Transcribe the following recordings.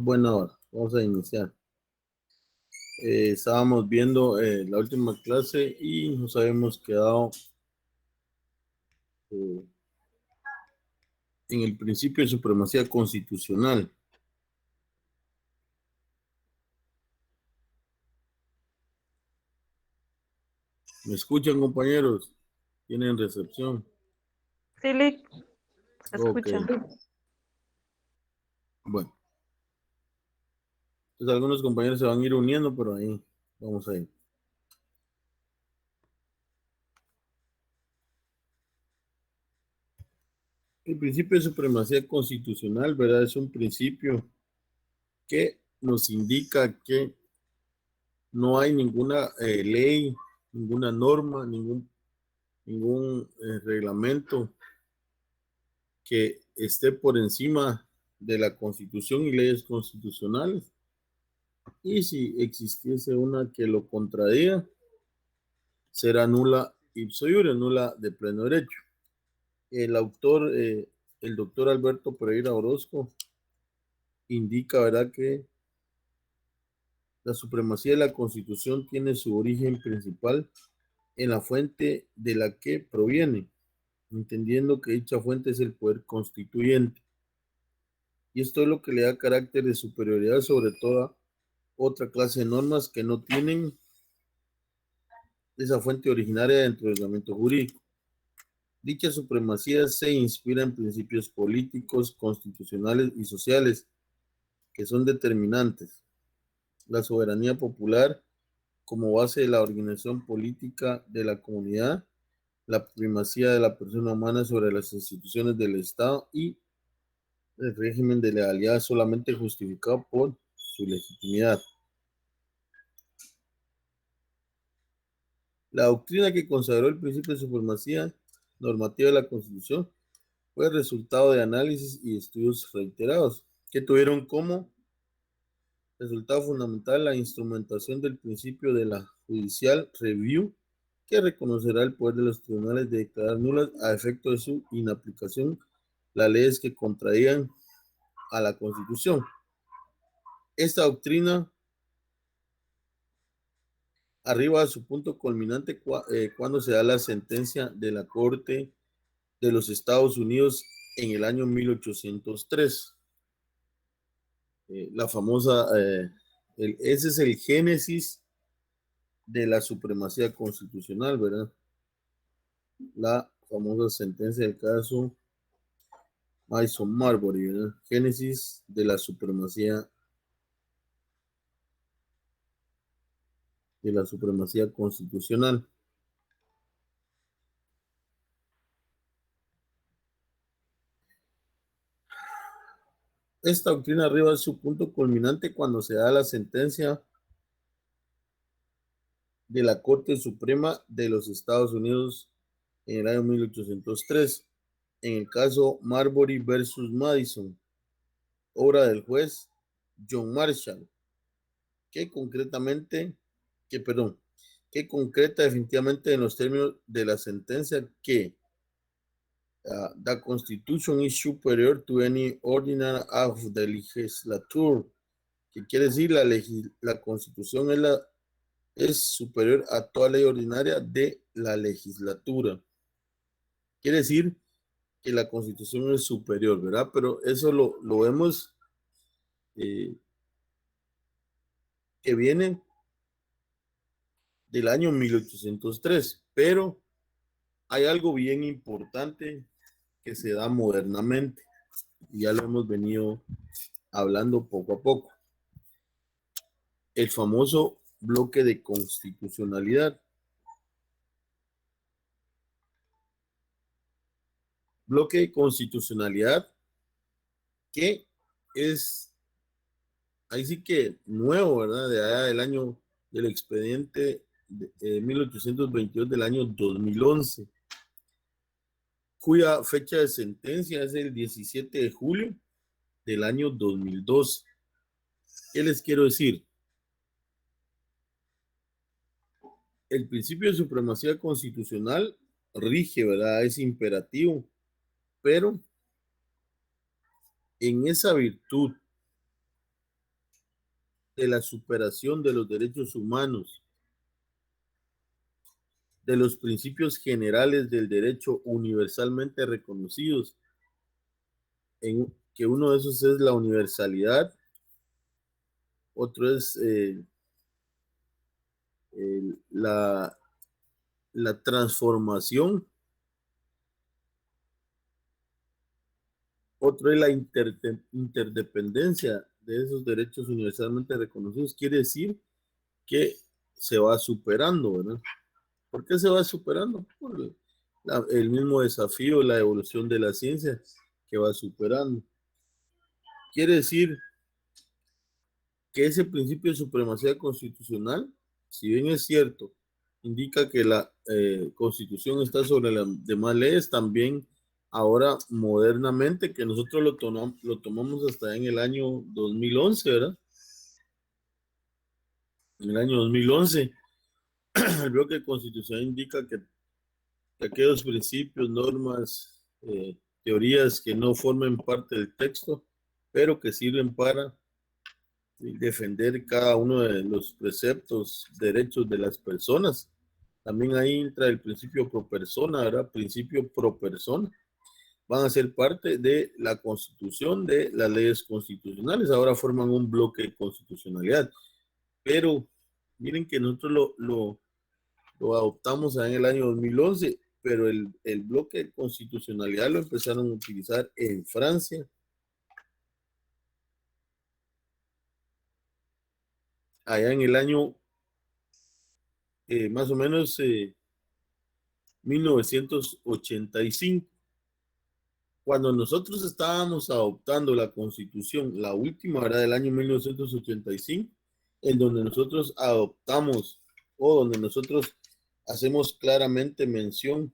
buena hora. Vamos a iniciar. Estábamos viendo la última clase y nos habíamos quedado en el principio de supremacía constitucional. ¿Me escuchan, compañeros? ¿Tienen recepción? Sí, Lick, se Ok. escucha. Bueno, entonces algunos compañeros se van a ir uniendo, pero ahí vamos a ir. El principio de supremacía constitucional, ¿verdad? Es un principio que nos indica que no hay ninguna ley, ninguna norma, ningún reglamento que esté por encima de la Constitución y leyes constitucionales. Y si existiese una que lo contradiga, será nula ipso iure, nula de pleno derecho. El autor, el doctor Alberto Pereira Orozco, indica, ¿verdad?, que la supremacía de la Constitución tiene su origen principal en la fuente de la que proviene, entendiendo que dicha fuente es el poder constituyente. Y esto es lo que le da carácter de superioridad sobre toda otra clase de normas que no tienen esa fuente originaria dentro del ordenamiento jurídico. Dicha supremacía se inspira en principios políticos, constitucionales y sociales que son determinantes. La soberanía popular como base de la organización política de la comunidad, la primacía de la persona humana sobre las instituciones del Estado y el régimen de legalidad solamente justificado por su legitimidad. La doctrina que consagró el principio de supremacía normativa de la Constitución fue el resultado de análisis y estudios reiterados que tuvieron como resultado fundamental la instrumentación del principio de la judicial review, que reconocerá el poder de los tribunales de declarar nulas a efecto de su inaplicación las leyes que contradigan a la Constitución. Esta doctrina arriba a su punto culminante cuando se da la sentencia de la Corte de los Estados Unidos en el año 1803. La famosa, ese es el génesis de la supremacía constitucional, ¿verdad? La famosa sentencia del caso Mason Marbury, ¿verdad? Génesis de la supremacía constitucional. Esta doctrina arriba es su punto culminante cuando se da la sentencia de la Corte Suprema de los Estados Unidos en el año 1803, en el caso Marbury versus Madison, obra del juez John Marshall, que concreta definitivamente en los términos de la sentencia que the Constitution is superior to any ordinance of the legislature, que quiere decir la Constitución es superior a toda ley ordinaria de la legislatura. Quiere decir que la Constitución es superior, ¿verdad? Pero eso lo vemos que viene del año 1803, pero hay algo bien importante que se da modernamente, y ya lo hemos venido hablando poco a poco. El famoso bloque de constitucionalidad. Bloque de constitucionalidad que es, ahí sí que nuevo, ¿verdad? De allá del año del expediente de 1822 del año 2011, cuya fecha de sentencia es el 17 de julio del año 2012. ¿Qué les quiero decir? El principio de supremacía constitucional rige, ¿verdad? Es imperativo, pero en esa virtud de la superación de los derechos humanos, de los principios generales del derecho universalmente reconocidos, que uno de esos es la universalidad, otro es la transformación, otro es la interdependencia de esos derechos universalmente reconocidos. Quiere decir que se va superando, ¿verdad? ¿Por qué se va superando? Por el mismo desafío, la evolución de la ciencia que va superando. Quiere decir que ese principio de supremacía constitucional, si bien es cierto, indica que la Constitución está sobre las demás leyes, también ahora modernamente, que nosotros lo tomamos hasta en el año 2011, ¿verdad? En el año 2011, el bloque constitucional indica que aquellos principios, normas, teorías que no formen parte del texto, pero que sirven para defender cada uno de los preceptos, derechos de las personas. También ahí entra el principio pro persona, ¿verdad? Principio pro persona. Van a ser parte de la constitución, de las leyes constitucionales. Ahora forman un bloque de constitucionalidad. Pero miren que nosotros lo adoptamos en el año 2011, pero el bloque de constitucionalidad lo empezaron a utilizar en Francia, allá en el año más o menos 1985. Cuando nosotros estábamos adoptando la constitución, la última era del año 1985, en donde nosotros adoptamos o donde nosotros hacemos claramente mención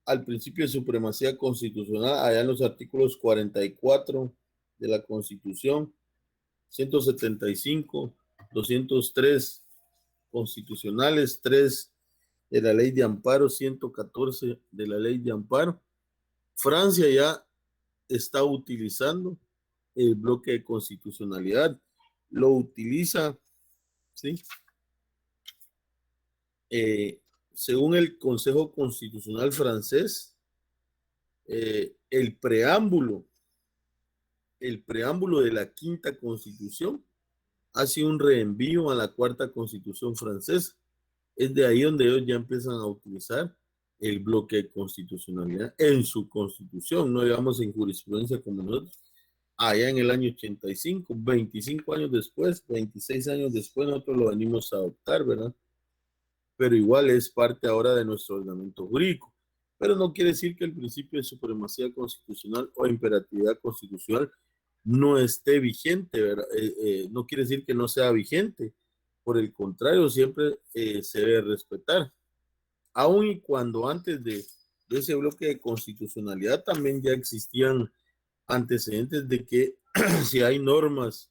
al principio de supremacía constitucional, allá en los artículos 44 de la Constitución, 175, 203 constitucionales, 3 de la ley de amparo, 114 de la ley de amparo. Francia ya está utilizando el bloque de constitucionalidad, lo utiliza, ¿sí? Según el Consejo Constitucional francés, el preámbulo de la quinta constitución hace un reenvío a la cuarta constitución francesa. Es de ahí donde ellos ya empiezan a utilizar el bloque de constitucionalidad en su constitución, no digamos en jurisprudencia como nosotros. Allá en el año 85, 25 años después, 26 años después, nosotros lo venimos a adoptar, ¿verdad? Pero igual es parte ahora de nuestro ordenamiento jurídico. Pero no quiere decir que el principio de supremacía constitucional o imperatividad constitucional no esté vigente, ¿verdad? No quiere decir que no sea vigente. Por el contrario, siempre se debe respetar. Aun y cuando antes de ese bloque de constitucionalidad también ya existían antecedentes de que si hay normas,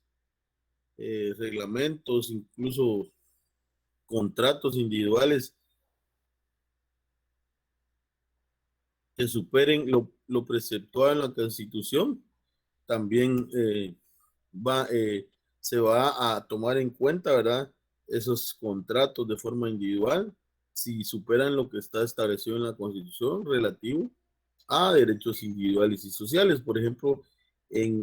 reglamentos, incluso contratos individuales que superen lo preceptuado en la Constitución, también se va a tomar en cuenta, ¿verdad? Esos contratos de forma individual, si superan lo que está establecido en la Constitución relativo a derechos individuales y sociales. Por ejemplo,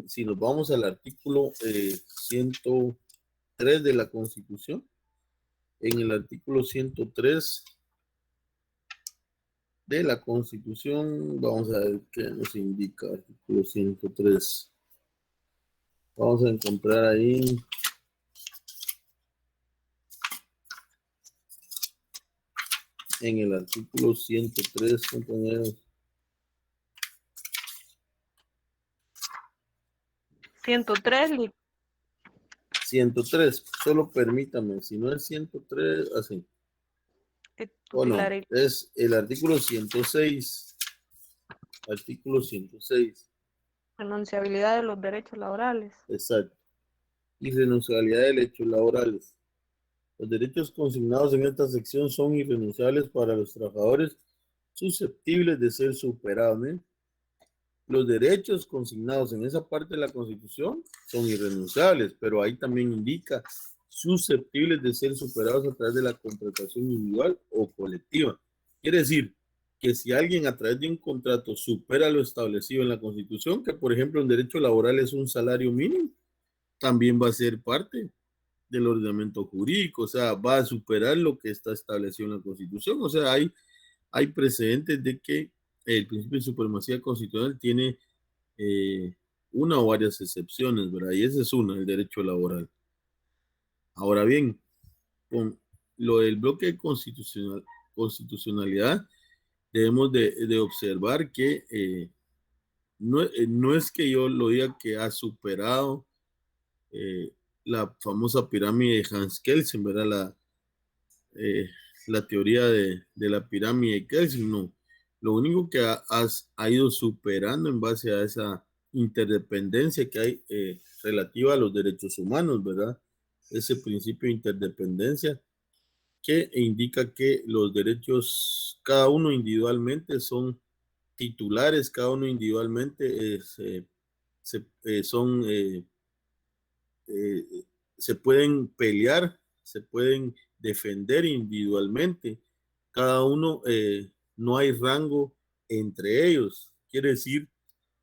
si nos vamos al artículo 103 de la Constitución, en el artículo 103 de la Constitución, vamos a ver qué nos indica el artículo 103. Vamos a encontrar ahí en el artículo 103, compañeros. 103, 103, solo permítame, si no es 103, así. O no, es el artículo 106. Artículo 106. Renunciabilidad de los derechos laborales. Exacto. Irrenunciabilidad de derechos laborales. Los derechos consignados en esta sección son irrenunciables para los trabajadores susceptibles de ser superados, ¿eh? Los derechos consignados en esa parte de la Constitución son irrenunciables, pero ahí también indica susceptibles de ser superados a través de la contratación individual o colectiva. Quiere decir que si alguien a través de un contrato supera lo establecido en la Constitución, que por ejemplo un derecho laboral es un salario mínimo, también va a ser parte del ordenamiento jurídico, o sea, va a superar lo que está establecido en la Constitución. O sea, hay precedentes de que el principio de supremacía constitucional tiene una o varias excepciones, ¿verdad? Y esa es una, el derecho laboral. Ahora bien, con lo del bloque constitucionalidad, debemos de observar que no es que yo lo diga que ha superado eh, la famosa pirámide de Hans Kelsen, ¿verdad? La teoría de la pirámide de Kelsen, no. Lo único que ha ido superando en base a esa interdependencia que hay relativa a los derechos humanos, ¿verdad? Ese principio de interdependencia que indica que los derechos, cada uno individualmente son titulares, cada uno individualmente son eh, se pueden pelear, se pueden defender individualmente. Cada uno, no hay rango entre ellos. Quiere decir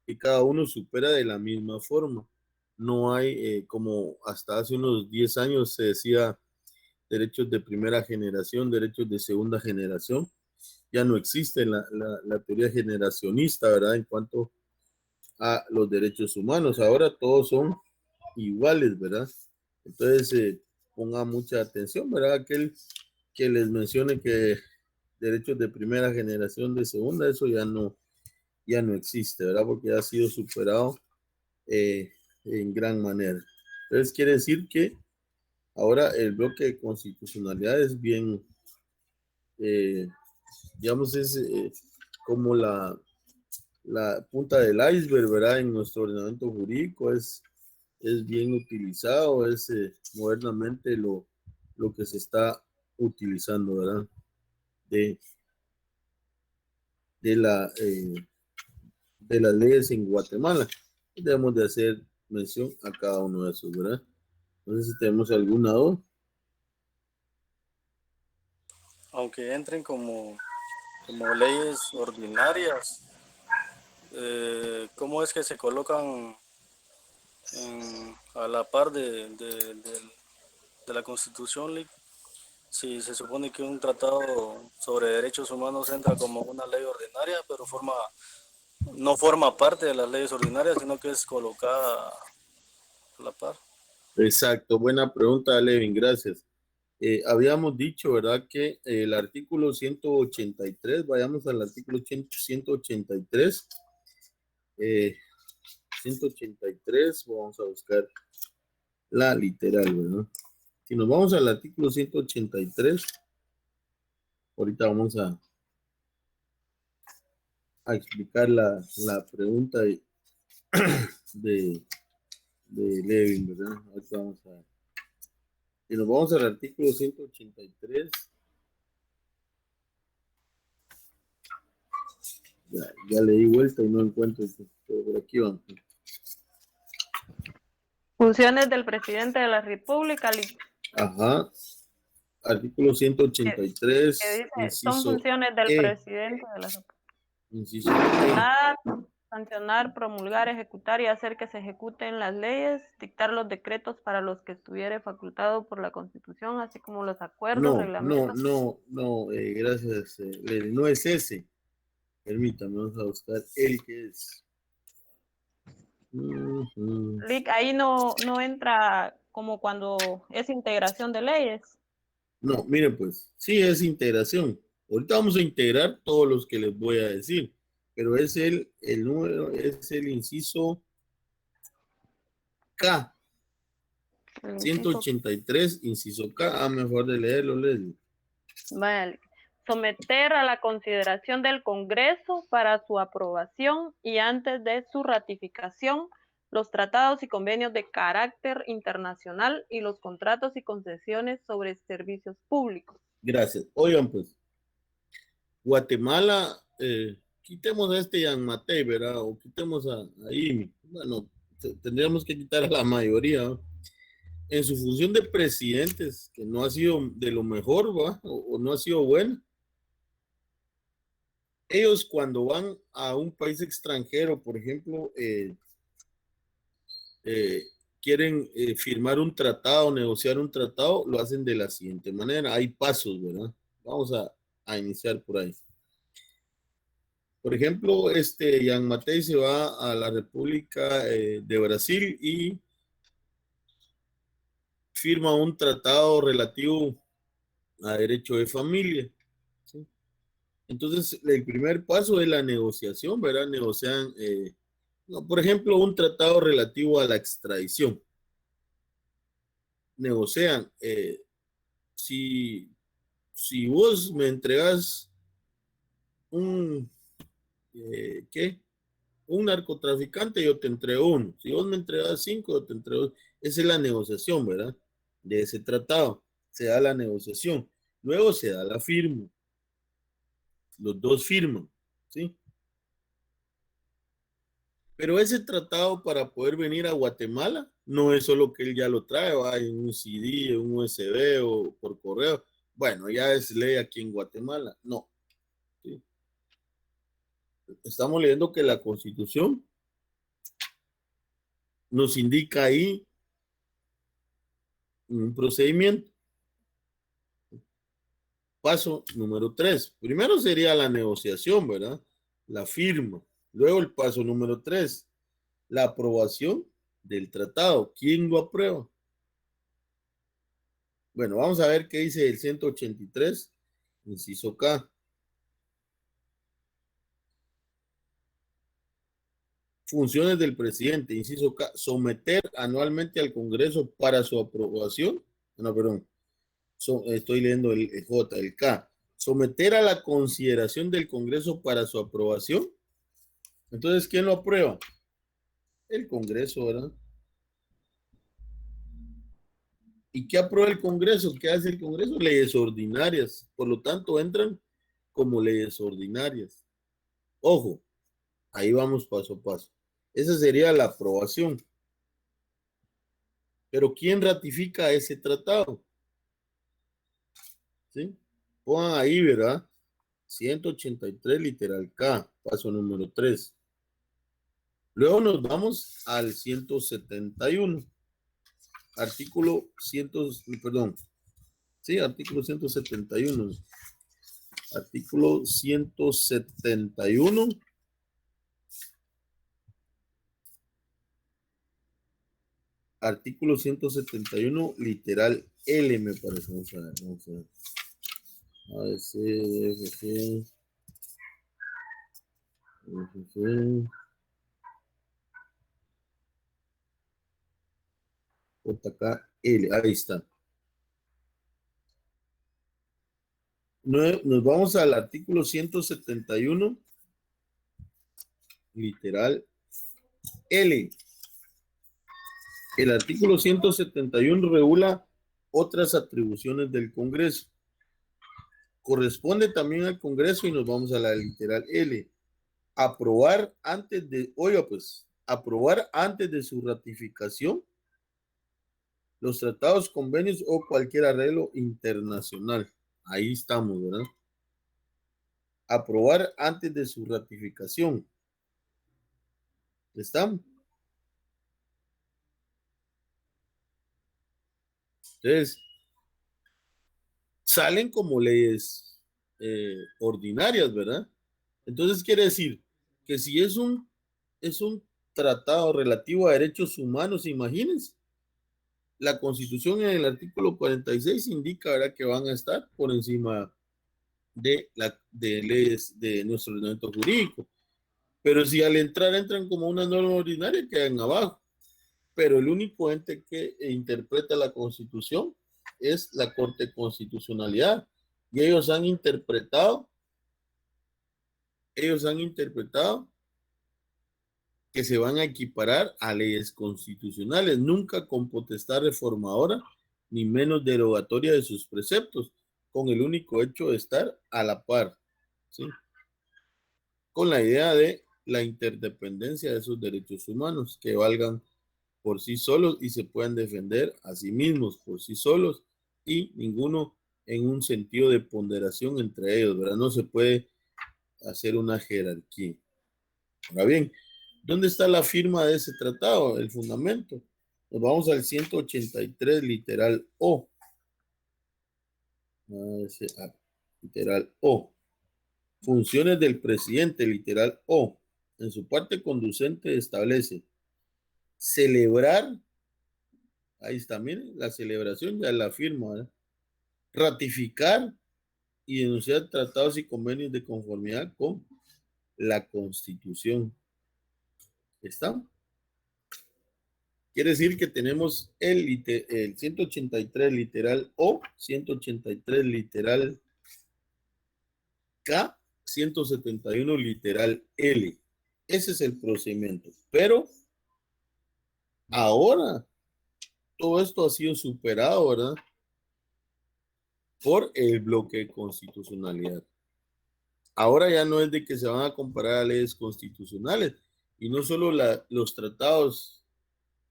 que cada uno supera de la misma forma. No hay, como hasta hace unos 10 años se decía, derechos de primera generación, derechos de segunda generación. Ya no existe la teoría generacionista, ¿verdad? En cuanto a los derechos humanos. Ahora todos son iguales, ¿verdad? Entonces, ponga mucha atención, ¿verdad? Aquel que les mencione que derechos de primera generación, de segunda, eso ya no existe, ¿verdad? Porque ha sido superado en gran manera. Entonces, quiere decir que ahora el bloque de constitucionalidad es bien, eh, digamos, es como la punta del iceberg, ¿verdad? En nuestro ordenamiento jurídico es bien utilizado, es modernamente lo que se está utilizando, ¿verdad? De, de, la, de las leyes en Guatemala. Debemos de hacer mención a cada uno de esos, ¿verdad? No sé si tenemos alguna duda. Aunque entren como leyes ordinarias, ¿cómo es que se colocan a la par de la Constitución, Lick? Si se supone que un tratado sobre derechos humanos entra como una ley ordinaria, pero no forma parte de las leyes ordinarias, sino que es colocada a la par. Exacto, buena pregunta, Levin, gracias. Habíamos dicho, ¿verdad? Que el artículo 183, vayamos al artículo 183, 183, vamos a buscar la literal, ¿verdad? Si nos vamos al artículo 183, ahorita vamos a explicar la pregunta de, de Levin, ¿verdad? Ahorita vamos a ver. Si nos vamos al artículo 183, ya le di vuelta y no encuentro, pero por aquí vamos. Funciones del presidente de la República, Ajá, artículo 183, que dice, son inciso funciones del E, presidente de la República. inciso E. Sancionar, promulgar, ejecutar y hacer que se ejecuten las leyes, dictar los decretos para los que estuviere facultado por la Constitución, así como los acuerdos, reglamentos. No, gracias, Lely, no es ese. Permítame, vamos a buscar el que es. Ahí no entra como cuando es integración de leyes. No, mire pues, sí es integración. Ahorita vamos a integrar todos los que les voy a decir, pero es el número, es el inciso K, 183, inciso K. Mejor de leerlo, Leslie. Vale. Someter a la consideración del Congreso para su aprobación y antes de su ratificación los tratados y convenios de carácter internacional y los contratos y concesiones sobre servicios públicos. Gracias. Oigan, pues, Guatemala, quitemos a este Jan Matei, ¿verdad? O quitemos a Imi. Bueno, tendríamos que quitar a la mayoría, ¿no? En su función de presidentes, que no ha sido de lo mejor, ¿va? O no ha sido bueno. Ellos cuando van a un país extranjero, por ejemplo, quieren firmar un tratado, negociar un tratado, lo hacen de la siguiente manera. Hay pasos, ¿verdad? Vamos a iniciar por ahí. Por ejemplo, Jan Matei se va a la República de Brasil y firma un tratado relativo a derecho de familia. ¿Sí? Entonces, el primer paso es la negociación, ¿verdad? Negocian, no, por ejemplo, un tratado relativo a la extradición. Negocian, si vos me entregas un, ¿qué? Un narcotraficante, yo te entrego uno. Si vos me entregas 5, yo te entrego. Esa es la negociación, ¿verdad? De ese tratado. Se da la negociación. Luego se da la firma. Los dos firman, ¿sí? Pero ese tratado para poder venir a Guatemala no es solo que él ya lo trae, va en un CD, en un USB o por correo. Bueno, ya es ley aquí en Guatemala. No. ¿Sí? Estamos leyendo que la Constitución nos indica ahí un procedimiento. Paso número 3. Primero sería la negociación, ¿verdad? La firma. Luego el paso número 3, la aprobación del tratado. ¿Quién lo aprueba? Bueno, vamos a ver qué dice el 183, inciso K. Funciones del presidente, inciso K, someter anualmente al Congreso para su aprobación. No, perdón, estoy leyendo el J, el K. Someter a la consideración del Congreso para su aprobación. Entonces, ¿quién lo aprueba? El Congreso, ¿verdad? ¿Y qué aprueba el Congreso? ¿Qué hace el Congreso? Leyes ordinarias. Por lo tanto, entran como leyes ordinarias. Ojo, ahí vamos paso a paso. Esa sería la aprobación. Pero ¿quién ratifica ese tratado? ¿Sí? Pongan ahí, ¿verdad? 183 literal K, paso número 3. Luego nos vamos al 171. Artículo 100, perdón. Sí, artículo 171. Artículo 171. Artículo 171, literal L, me parece. Vamos a ver, vamos a ver. A ver, C, F, G, F, G, J, K, L. Ahí está. Nos vamos al artículo 171, literal L. El artículo 171 regula otras atribuciones del Congreso. Corresponde también al Congreso y nos vamos a la literal L. Aprobar antes de, oiga pues, aprobar antes de su ratificación los tratados, convenios o cualquier arreglo internacional. Ahí estamos, ¿verdad? Aprobar antes de su ratificación. ¿Estamos? Entonces, salen como leyes ordinarias, ¿verdad? Entonces quiere decir que si es un tratado relativo a derechos humanos, imagínense, la Constitución en el artículo 46 indica, ¿verdad?, que van a estar por encima de leyes de nuestro ordenamiento jurídico. Pero si al entrar entran como una norma ordinaria, quedan abajo. Pero el único ente que interpreta la Constitución es la Corte de Constitucionalidad. Y ellos han interpretado que se van a equiparar a leyes constitucionales, nunca con potestad reformadora, ni menos derogatoria de sus preceptos, con el único hecho de estar a la par, ¿sí? con la idea de la interdependencia de esos derechos humanos, que valgan por sí solos y se puedan defender a sí mismos por sí solos y ninguno en un sentido de ponderación entre ellos, ¿verdad? No se puede hacer una jerarquía. Ahora bien, ¿dónde está la firma de ese tratado, el fundamento? Nos vamos al 183, literal O. Literal O. Funciones del presidente, literal O. En su parte conducente establece celebrar, ahí está, miren, la celebración ya la firma, ¿verdad? Ratificar y denunciar tratados y convenios de conformidad con la Constitución. ¿Está? Quiere decir que tenemos el 183 literal O, 183 literal K, 171 literal L. Ese es el procedimiento. Pero ahora todo esto ha sido superado, ¿verdad? Por el bloque de constitucionalidad. Ahora ya no es de que se van a comparar a leyes constitucionales y no solo los tratados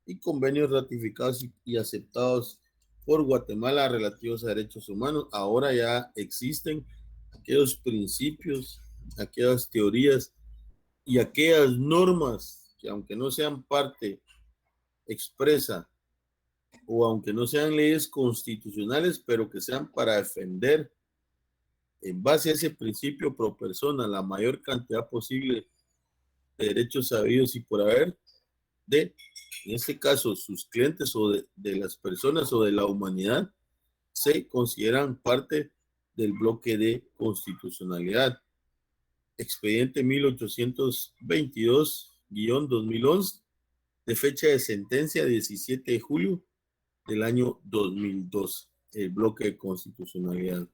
y convenios ratificados y aceptados por Guatemala relativos a derechos humanos. Ahora ya existen aquellos principios, aquellas teorías y aquellas normas que aunque no sean parte expresa o aunque no sean leyes constitucionales, pero que sean para defender en base a ese principio pro persona la mayor cantidad posible de derechos sabidos y por haber de, en este caso, sus clientes o de las personas o de la humanidad, se consideran parte del bloque de constitucionalidad. Expediente 1822-2011, de fecha de sentencia 17 de julio del año 2002, el bloque de constitucionalidad.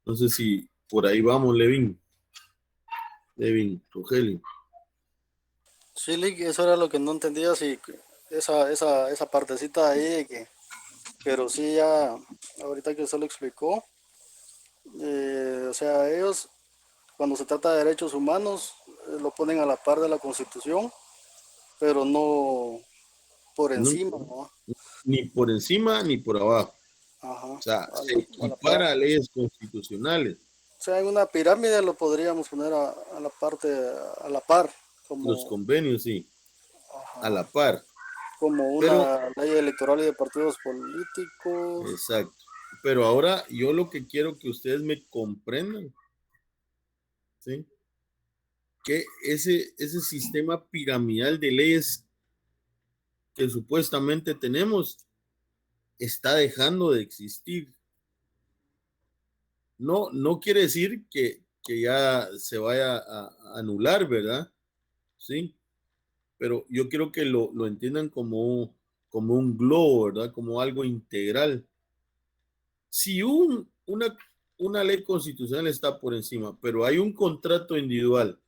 No sé si por ahí vamos, Levin, Rogelio. Sí, Lick, eso era lo que no entendía, si esa partecita ahí, pero sí, ya ahorita que usted lo explicó, o sea, ellos cuando se trata de derechos humanos lo ponen a la par de la Constitución, pero no por No, encima, ¿no? ni por encima ni por abajo. Ajá, O sea, se a la par. equipara a leyes constitucionales. O sea, en una pirámide lo podríamos poner a la parte, a la par, Los como, convenios, sí, a ajá, la par. como Pero, una ley electoral y de partidos políticos. exacto. Pero ahora yo lo que quiero que ustedes me comprendan, ¿sí? Que ese sistema piramidal de leyes que supuestamente tenemos está dejando de existir. No, no quiere decir que ya se vaya a anular, ¿verdad? Sí, pero yo quiero que lo entiendan como un globo, ¿verdad? Como algo integral. Si una ley constitucional está por encima, pero hay un contrato individual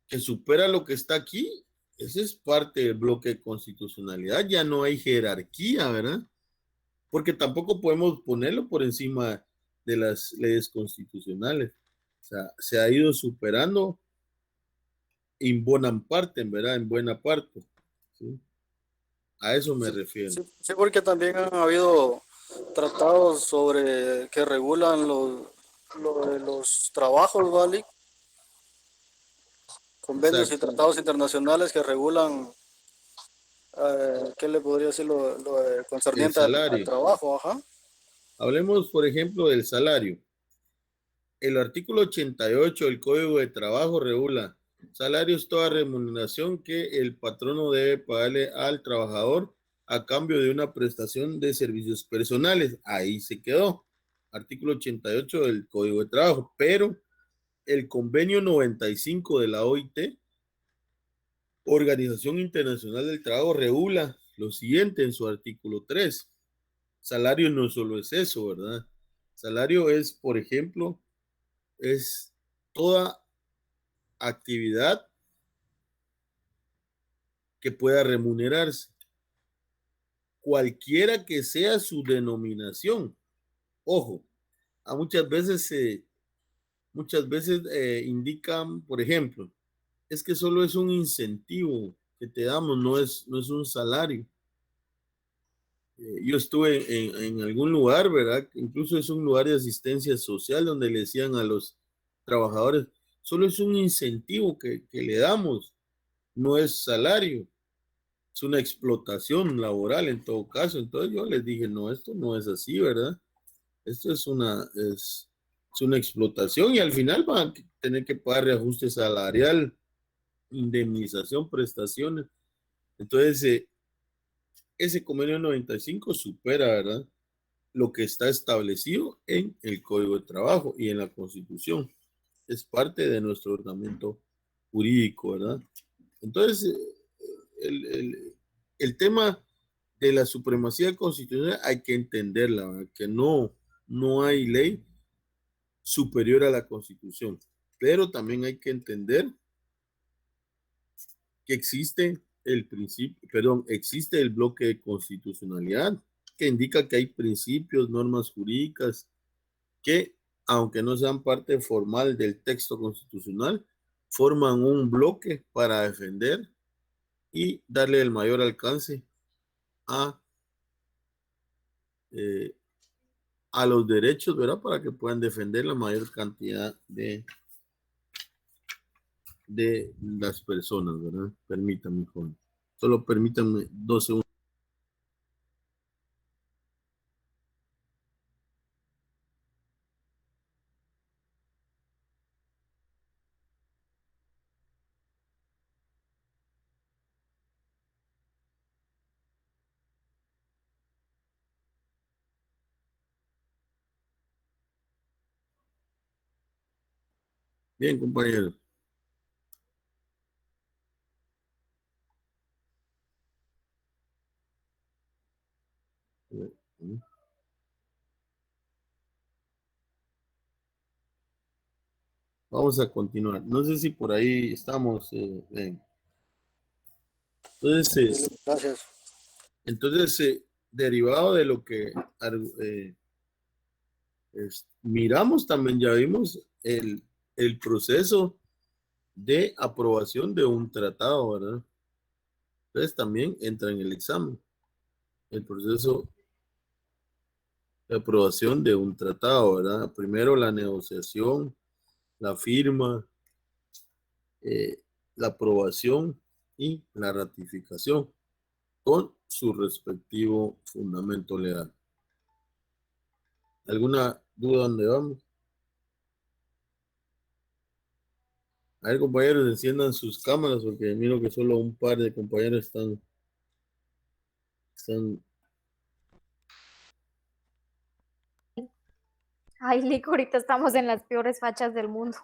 que supera lo que está aquí, ese es parte del bloque de constitucionalidad, ya no hay jerarquía, ¿verdad? Porque tampoco podemos ponerlo por encima de las leyes constitucionales. O sea, se ha ido superando en buena parte, ¿verdad? En buena parte. ¿Sí? A eso me Sí, refiero. sí, sí, porque también han habido tratados sobre que regulan lo de los trabajos, ¿vale? Convenios y Exacto. tratados internacionales que regulan, ¿qué le podría decir? El Concerniente al salario. trabajo, ajá. Hablemos, por ejemplo, del salario. El artículo 88 del Código de Trabajo regula salarios, toda remuneración que el patrono debe pagarle al trabajador a cambio de una prestación de servicios personales. Ahí se quedó. Artículo 88 del Código de Trabajo. Pero el convenio 95 de la OIT, Organización Internacional del Trabajo, regula lo siguiente en su artículo 3. Salario no solo es eso, ¿verdad? Salario es, por ejemplo, es toda actividad que pueda remunerarse, cualquiera que sea su denominación. Ojo, a muchas veces muchas veces indican, por ejemplo, es que solo es un incentivo que te damos, no es un salario. Yo estuve en algún lugar, ¿verdad? Incluso es un lugar de asistencia social donde le decían a los trabajadores, solo es un incentivo que le damos, no es salario, es una explotación laboral en todo caso. Entonces yo les dije, no, esto no es así, ¿verdad? Esto es una explotación y al final van a tener que pagar reajuste salarial, indemnización, prestaciones. Entonces, ese convenio 95 supera, ¿verdad?, lo que está establecido en el Código de Trabajo y en la Constitución. Es parte de nuestro ordenamiento jurídico, ¿verdad? Entonces, el tema de la supremacía constitucional hay que entenderla, ¿verdad? Que no hay ley superior a la Constitución, pero también hay que entender que existe el principio, perdón, existe el bloque de constitucionalidad que indica que hay principios, normas jurídicas que, aunque no sean parte formal del texto constitucional, forman un bloque para defender y darle el mayor alcance a, eh, a los derechos, ¿verdad? Para que puedan defender la mayor cantidad de las personas, ¿verdad? Permítanme, joven. Solo permítanme 2 segundos. Bien, compañeros. Vamos a continuar. No sé si por ahí estamos. Entonces, Gracias. derivado de lo que miramos, también ya vimos el proceso de aprobación de un tratado, ¿verdad? Entonces también entra en el examen el proceso de aprobación de un tratado, ¿verdad? Primero la negociación, la firma, eh, la aprobación y la ratificación con su respectivo fundamento legal. ¿Alguna duda dónde vamos? A ver, compañeros, enciendan sus cámaras porque miro que solo un par de compañeros están... Ay, Lico, ahorita estamos en las peores fachas del mundo.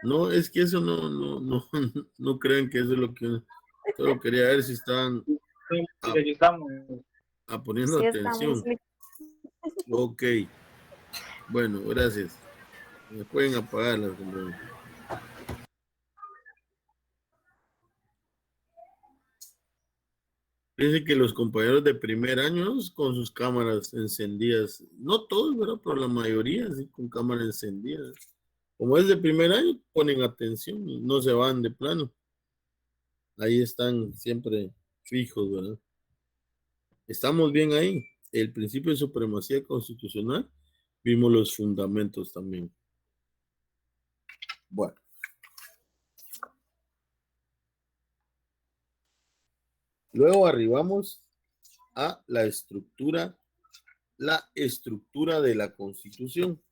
No, es que eso no crean que eso es lo que... Solo quería ver si estaban poniendo Sí, estamos, atención. Lico. Ok. Bueno, gracias. Me pueden apagar las compañeras. Fíjense que los compañeros de primer año con sus cámaras encendidas, no todos, ¿verdad? Pero la mayoría sí con cámara encendida. Como es de primer año, ponen atención y no se van de plano. Ahí están siempre fijos, ¿verdad? Estamos bien ahí. El principio de supremacía constitucional, vimos los fundamentos también. Bueno. Luego arribamos a la estructura de la Constitución.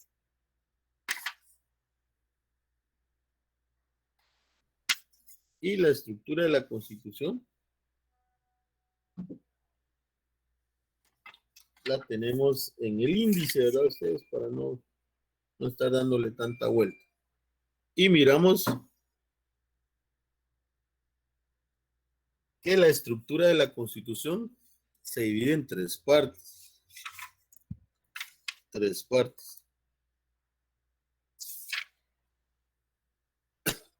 Y la estructura de la Constitución la tenemos en el índice, ¿verdad? Ustedes, para no estar dándole tanta vuelta. Y miramos que la estructura de la Constitución se divide en 3 partes. 3 partes.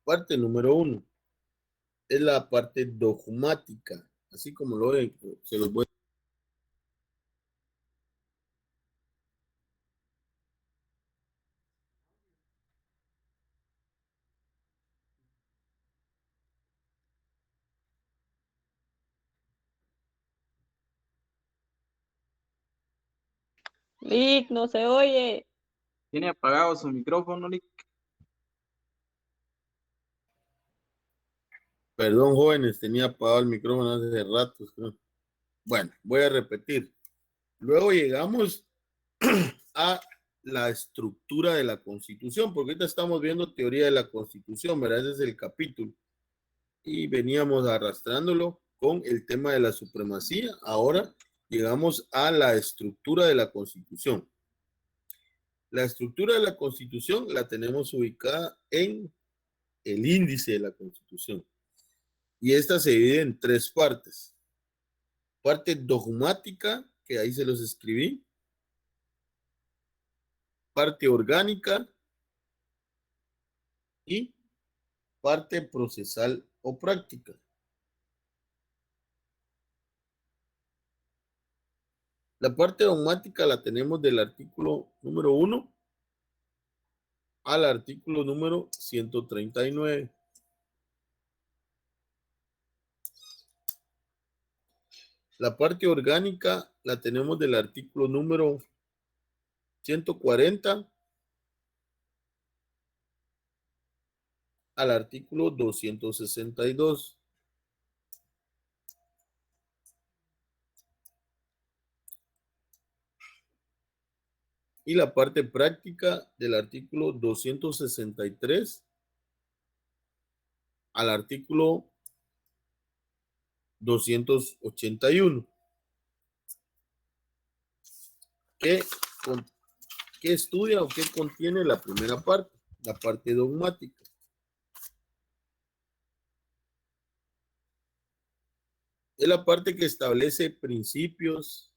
Parte número 1 es la parte dogmática, así como lo ven, se los voy a... Lick, no se oye. Tiene apagado su micrófono, Lick. Perdón, jóvenes, tenía apagado el micrófono hace rato. Bueno, voy a repetir. Luego llegamos a la estructura de la Constitución, porque ahorita estamos viendo teoría de la Constitución, ¿verdad? Ese es el capítulo. Y veníamos arrastrándolo con el tema de la supremacía. Ahora llegamos a la estructura de la Constitución. La estructura de la Constitución la tenemos ubicada en el índice de la Constitución. Y esta se divide en tres partes. Parte dogmática, que ahí se los escribí. Parte orgánica y parte procesal o práctica. La parte dogmática la tenemos del artículo número 1 al artículo número 139. La parte orgánica la tenemos del artículo número 140 al artículo 262. Y la parte práctica del artículo 263 al artículo 281. ¿Qué estudia o qué contiene la primera parte? La parte dogmática. Es la parte que establece principios,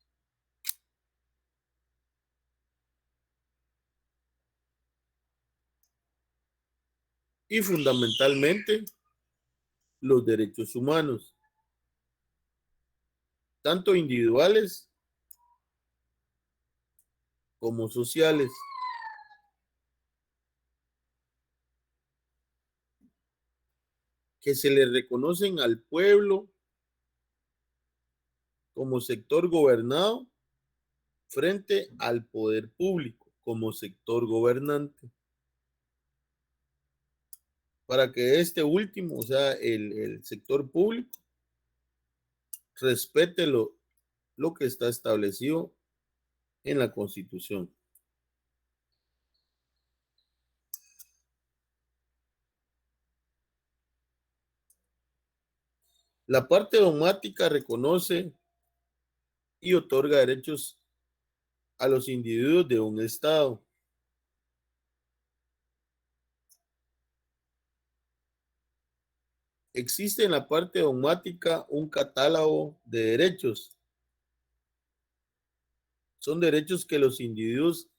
y fundamentalmente los derechos humanos, tanto individuales como sociales. Que se le reconocen al pueblo como sector gobernado frente al poder público como sector gobernante. Para que este último, o sea, el sector público, respete lo que está establecido en la Constitución. La parte dogmática reconoce y otorga derechos a los individuos de un Estado. Existe en la parte dogmática un catálogo de derechos. Son derechos que los individuos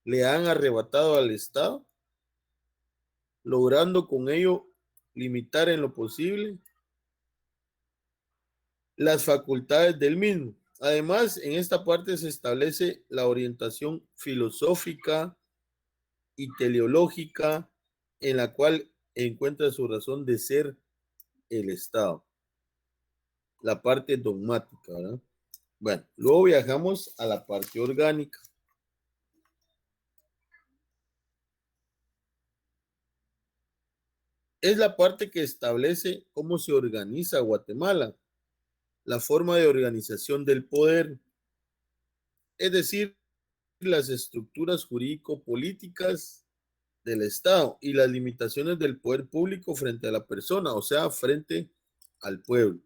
le han arrebatado al Estado, logrando con ello limitar en lo posible las facultades del mismo. Además, en esta parte se establece la orientación filosófica y teleológica en la cual encuentra su razón de ser el Estado. La parte dogmática, ¿verdad? Bueno, luego viajamos a la parte orgánica. Es la parte que establece cómo se organiza Guatemala, la forma de organización del poder, es decir, las estructuras jurídico-políticas del Estado y las limitaciones del poder público frente a la persona, o sea, frente al pueblo.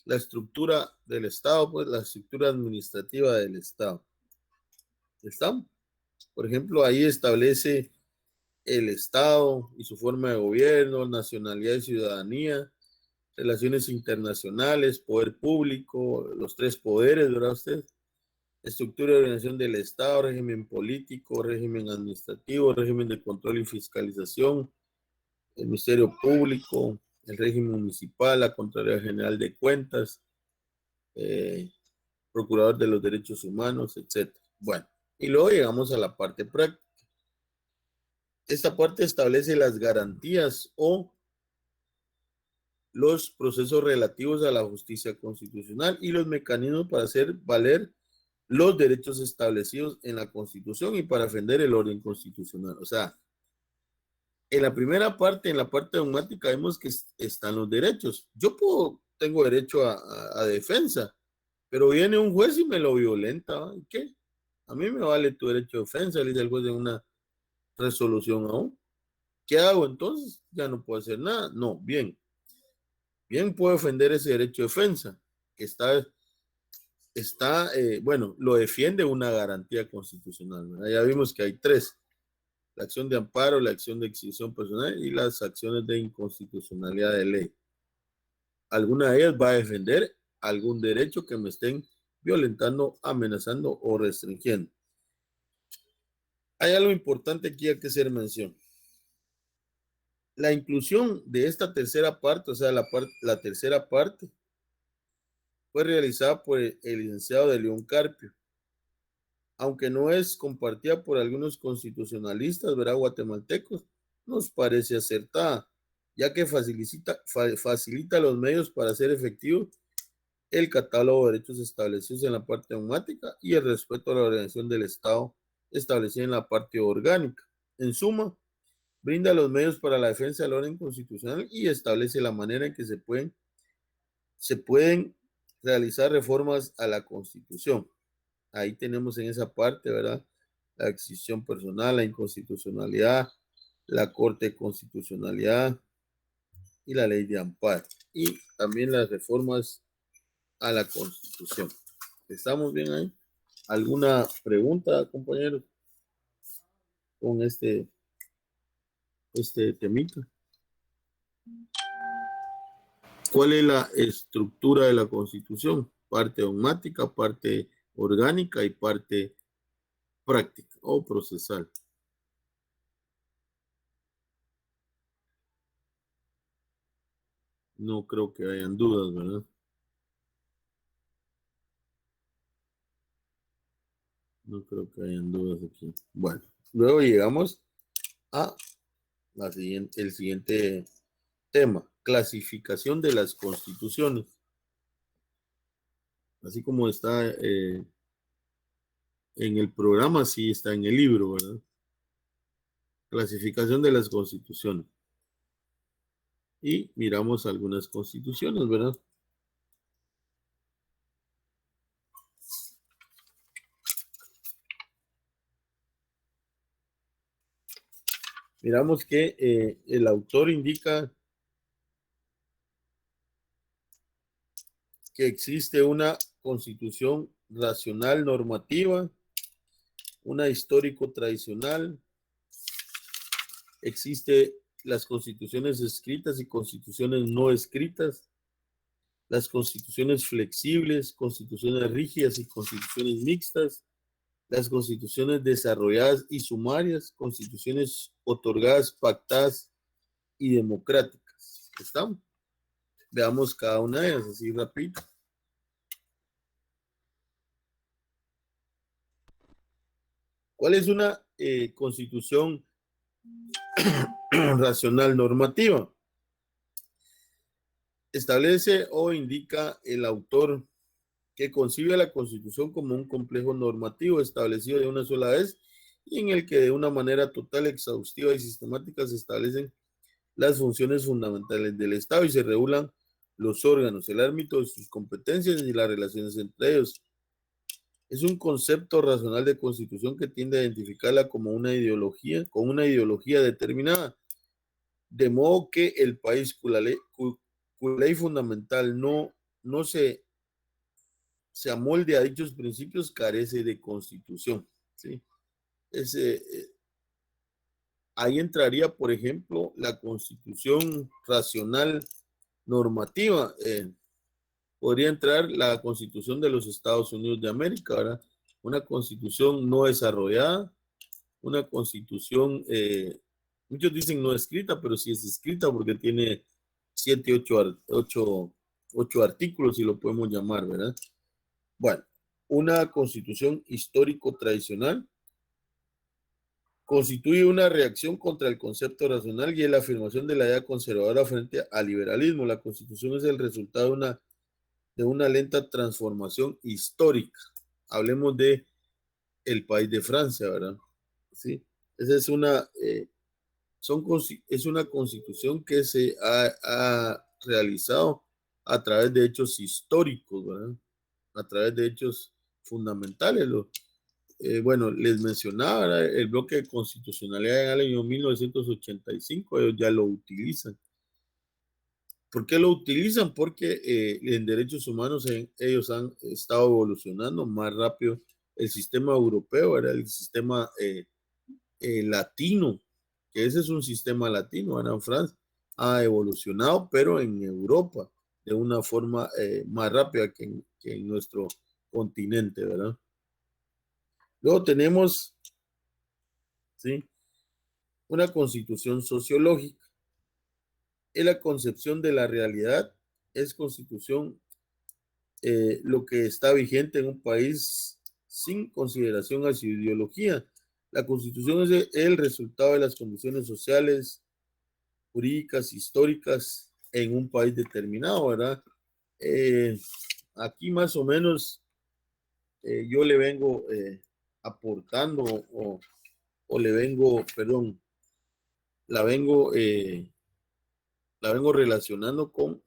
La estructura del Estado, pues la estructura administrativa del Estado. ¿Estamos? Por ejemplo, ahí establece el Estado y su forma de gobierno, nacionalidad y ciudadanía, relaciones internacionales, poder público, los tres poderes, ¿verdad usted? Estructura de organización del Estado, régimen político, régimen administrativo, régimen de control y fiscalización, el Ministerio Público, el régimen municipal, la Contraloría General de Cuentas, Procurador de los Derechos Humanos, etc. Bueno, y luego llegamos a la parte práctica. Esta parte establece las garantías o los procesos relativos a la justicia constitucional y los mecanismos para hacer valer los derechos establecidos en la Constitución y para defender el orden constitucional. O sea, en la primera parte, en la parte dogmática, vemos que están los derechos. Yo tengo derecho a defensa, pero viene un juez y me lo violenta. ¿Y qué? A mí me vale tu derecho de defensa, le dice el juez en una resolución aún. ¿Qué hago entonces? Ya no puedo hacer nada. No, bien puedo defender ese derecho de defensa, que bueno, lo defiende una garantía constitucional, ¿verdad? Ya vimos que hay tres: la acción de amparo, la acción de exhibición personal y las acciones de inconstitucionalidad de ley. Alguna de ellas va a defender algún derecho que me estén violentando, amenazando o restringiendo. Hay algo importante aquí hay que hacer mención. La inclusión de esta tercera parte, o sea, la tercera parte, fue realizada por el licenciado de León Carpio, aunque no es compartida por algunos constitucionalistas, ¿verdad?, guatemaltecos, nos parece acertada, ya que facilita los medios para hacer efectivo el catálogo de derechos establecidos en la parte dogmática y el respeto a la organización del Estado establecida en la parte orgánica. En suma, brinda los medios para la defensa del orden constitucional y establece la manera en que se pueden realizar reformas a la Constitución. Ahí tenemos en esa parte, ¿verdad?, la adquisición personal, la inconstitucionalidad, la Corte de Constitucionalidad y la ley de amparo. Y también las reformas a la Constitución. ¿Estamos bien ahí? ¿Alguna pregunta, compañeros, con este temita? ¿Cuál es la estructura de la Constitución? Parte dogmática, parte orgánica y parte práctica o procesal. No creo que hayan dudas, ¿verdad? No creo que hayan dudas aquí. Bueno, luego llegamos a el siguiente tema: clasificación de las constituciones. Así como está en el programa, sí está en el libro, ¿verdad? Clasificación de las constituciones. Y miramos algunas constituciones, ¿verdad? Miramos que el autor indica que existe una constitución racional normativa, una histórico tradicional, existe las constituciones escritas y constituciones no escritas, las constituciones flexibles, constituciones rígidas y constituciones mixtas, las constituciones desarrolladas y sumarias, constituciones otorgadas, pactadas y democráticas. ¿Estamos? Veamos cada una de ellas así rápido. ¿Cuál es una constitución racional normativa? Establece o indica el autor que concibe a la Constitución como un complejo normativo establecido de una sola vez y en el que de una manera total, exhaustiva y sistemática se establecen las funciones fundamentales del Estado y se regulan los órganos, el ámbito de sus competencias y las relaciones entre ellos. Es un concepto racional de constitución que tiende a identificarla como una ideología, con una ideología determinada, de modo que el país cuya ley fundamental no se amolde a dichos principios carece de constitución, ¿sí? Ahí entraría, por ejemplo, la constitución racional normativa. Podría entrar la Constitución de los Estados Unidos de América, ¿verdad? Una constitución no desarrollada, una constitución, muchos dicen no escrita, pero sí es escrita porque tiene 7, 8 artículos, si lo podemos llamar, ¿verdad? Bueno, una constitución histórico tradicional constituye una reacción contra el concepto racional y es la afirmación de la idea conservadora frente al liberalismo. La constitución es el resultado de una lenta transformación histórica, hablemos de el país de Francia, ¿verdad? Sí, esa es es una constitución que se ha realizado a través de hechos históricos, ¿verdad? A través de hechos fundamentales. Bueno, les mencionaba, ¿verdad? El bloque de constitucionalidad en el año 1985, ellos ya lo utilizan. ¿Por qué lo utilizan? Porque en derechos humanos ellos han estado evolucionando más rápido. El sistema europeo era el sistema latino, que ese es un sistema latino, ¿verdad? En Francia ha evolucionado, pero en Europa de una forma más rápida que en nuestro continente, ¿verdad? Luego tenemos, ¿sí?, una constitución sociológica. Es la concepción de la realidad, es constitución lo que está vigente en un país sin consideración a su ideología. La constitución es el resultado de las condiciones sociales, jurídicas, históricas en un país determinado, ¿verdad? Aquí más o menos yo le vengo aportando o le vengo, perdón, la vengo relacionando con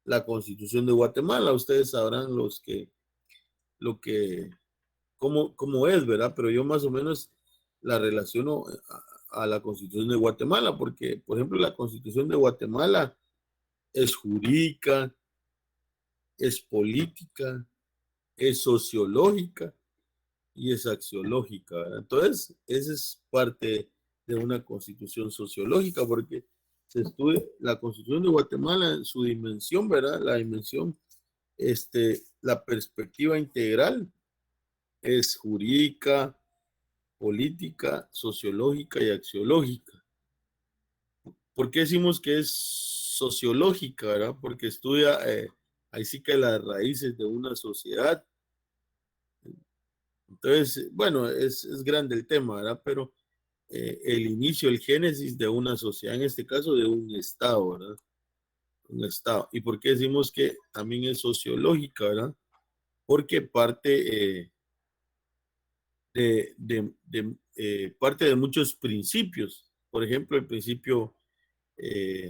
la Constitución de Guatemala. Ustedes sabrán cómo es, ¿verdad? Pero yo más o menos la relaciono a la Constitución de Guatemala, porque, por ejemplo, la Constitución de Guatemala es jurídica, es política, es sociológica y es axiológica, ¿verdad? Entonces, esa es parte de una constitución sociológica, porque se estudia la Constitución de Guatemala en su dimensión, ¿verdad? La dimensión, la perspectiva integral es jurídica, política, sociológica y axiológica. ¿Por qué decimos que es sociológica, verdad? Porque estudia, ahí sí que las raíces de una sociedad. Entonces, bueno, es grande el tema, ¿verdad? Pero el inicio, el génesis de una sociedad, en este caso de un Estado, ¿verdad? Un Estado. ¿Y por qué decimos que también es sociológica, verdad? Porque parte de muchos principios. Por ejemplo, el principio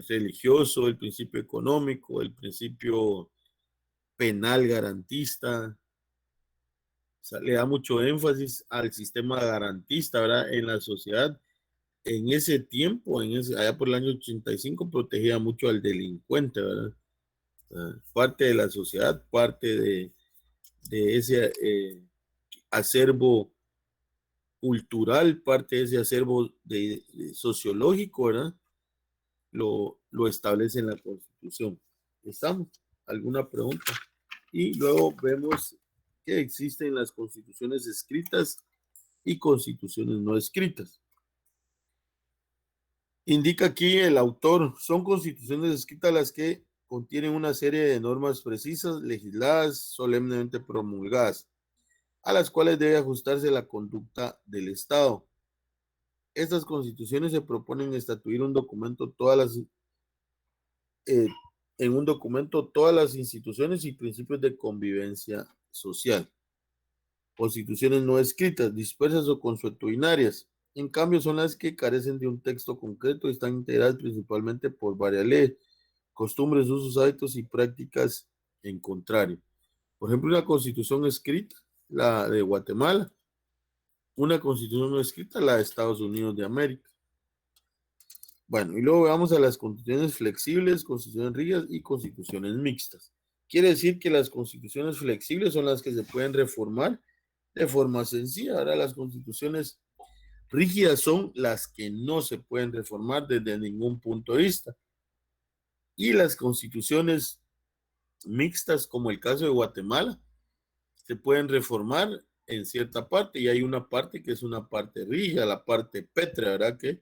religioso, el principio económico, el principio penal garantista. O sea, le da mucho énfasis al sistema garantista, ¿verdad? En la sociedad. En ese tiempo, allá por el año 85, protegía mucho al delincuente, ¿verdad? Parte de la sociedad, parte de ese acervo cultural, parte de ese acervo sociológico, ¿verdad? Lo establece en la Constitución. ¿Estamos? ¿Alguna pregunta? Y luego vemos que existen las constituciones escritas y constituciones no escritas. Indica aquí el autor, son constituciones escritas las que contienen una serie de normas precisas, legisladas, solemnemente promulgadas, a las cuales debe ajustarse la conducta del Estado. Estas constituciones se proponen estatuir un documento en un documento todas las instituciones y principios de convivencia social. Constituciones no escritas, dispersas o consuetudinarias. En cambio, son las que carecen de un texto concreto y están integradas principalmente por varias leyes, costumbres, usos, hábitos y prácticas en contrario. Por ejemplo, una constitución escrita, la de Guatemala, una constitución no escrita, la de Estados Unidos de América. Bueno, y luego vamos a las constituciones flexibles, constituciones rígidas y constituciones mixtas. Quiere decir que las constituciones flexibles son las que se pueden reformar de forma sencilla. Ahora las constituciones rígidas son las que no se pueden reformar desde ningún punto de vista. Y las constituciones mixtas, como el caso de Guatemala, se pueden reformar en cierta parte y hay una parte que es una parte rígida, la parte pétrea, ¿verdad? Que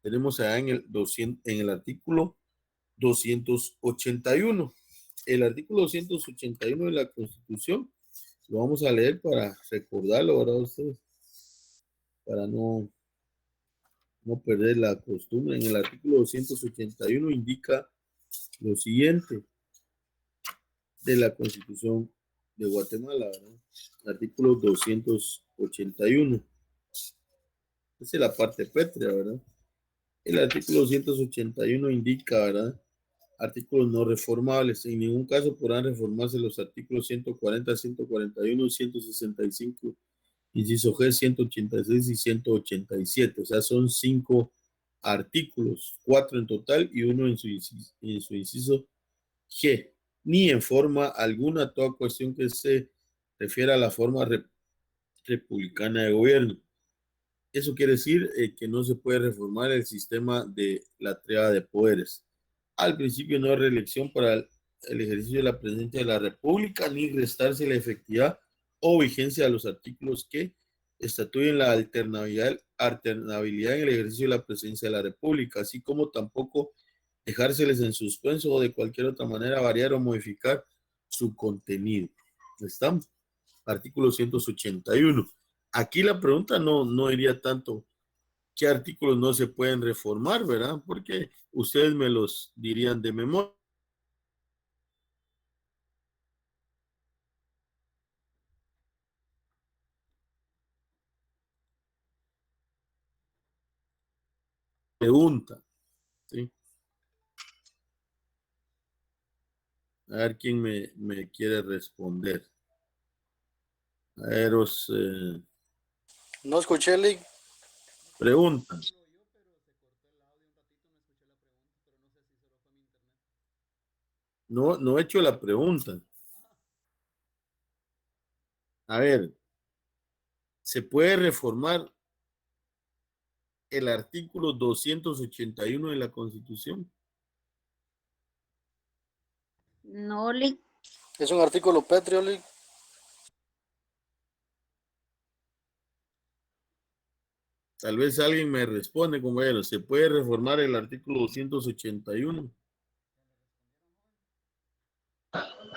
tenemos allá en el artículo 281. El artículo 281 de la Constitución lo vamos a leer para recordarlo, ¿verdad? Ustedes, para no perder la costumbre. En el artículo 281 indica lo siguiente de la Constitución de Guatemala, ¿verdad? Artículo 281. Esa es la parte pétrea, ¿verdad? El artículo 281 indica, ¿verdad? Artículos no reformables. En ningún caso podrán reformarse los artículos 140, 141, 165, inciso G, 186 y 187. O sea, son 5 artículos, 4 en total y uno en su inciso G. Ni en forma alguna toda cuestión que se refiera a la forma republicana de gobierno. Eso quiere decir que no se puede reformar el sistema de la triada de poderes. Al principio no hay reelección para el ejercicio de la presidencia de la República, ni restarse la efectividad o vigencia de los artículos que estatuyen la alternabilidad en el ejercicio de la presidencia de la República, así como tampoco dejárseles en suspenso o de cualquier otra manera variar o modificar su contenido. ¿Estamos? Artículo 181. Aquí la pregunta no iría tanto qué artículos no se pueden reformar, ¿verdad? Porque ustedes me los dirían de memoria. Pregunta, ¿sí? A ver quién me quiere responder. A ver, No escuché, Lick. pregunta. No he hecho la pregunta. A ver, ¿se puede reformar el artículo 281 de la Constitución? No, Lick. Es un artículo pétreo, Lick. Tal vez alguien me responde, compañero. ¿Se puede reformar el artículo 281?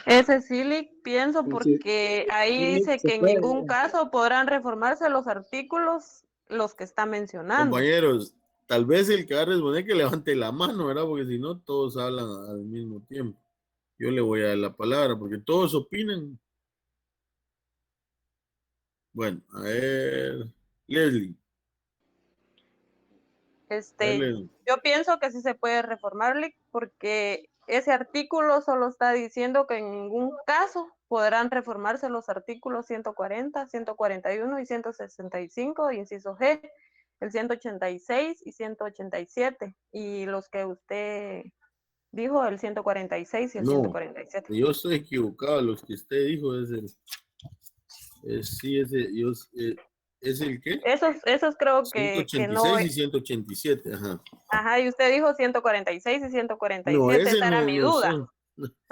Ese sí, Lick, pienso porque ahí dice que en ningún caso podrán reformarse los artículos los que está mencionando. Compañeros, tal vez el que va a responder que levante la mano, ¿verdad? Porque si no, todos hablan al mismo tiempo. Yo le voy a dar la palabra porque todos opinan. Bueno, a ver, Leslie. Yo pienso que sí se puede reformar, Lick, porque ese artículo solo está diciendo que en ningún caso podrán reformarse los artículos 140, 141 y 165, inciso G, el 186 y 187, y los que usted dijo, el 146 y el No, 147. yo estoy equivocado. Los que usted dijo es el ¿qué? Esos creo que 186 no. y 187, ajá. Ajá, y usted dijo 146 y No, 147, ese esa era mi no duda. son.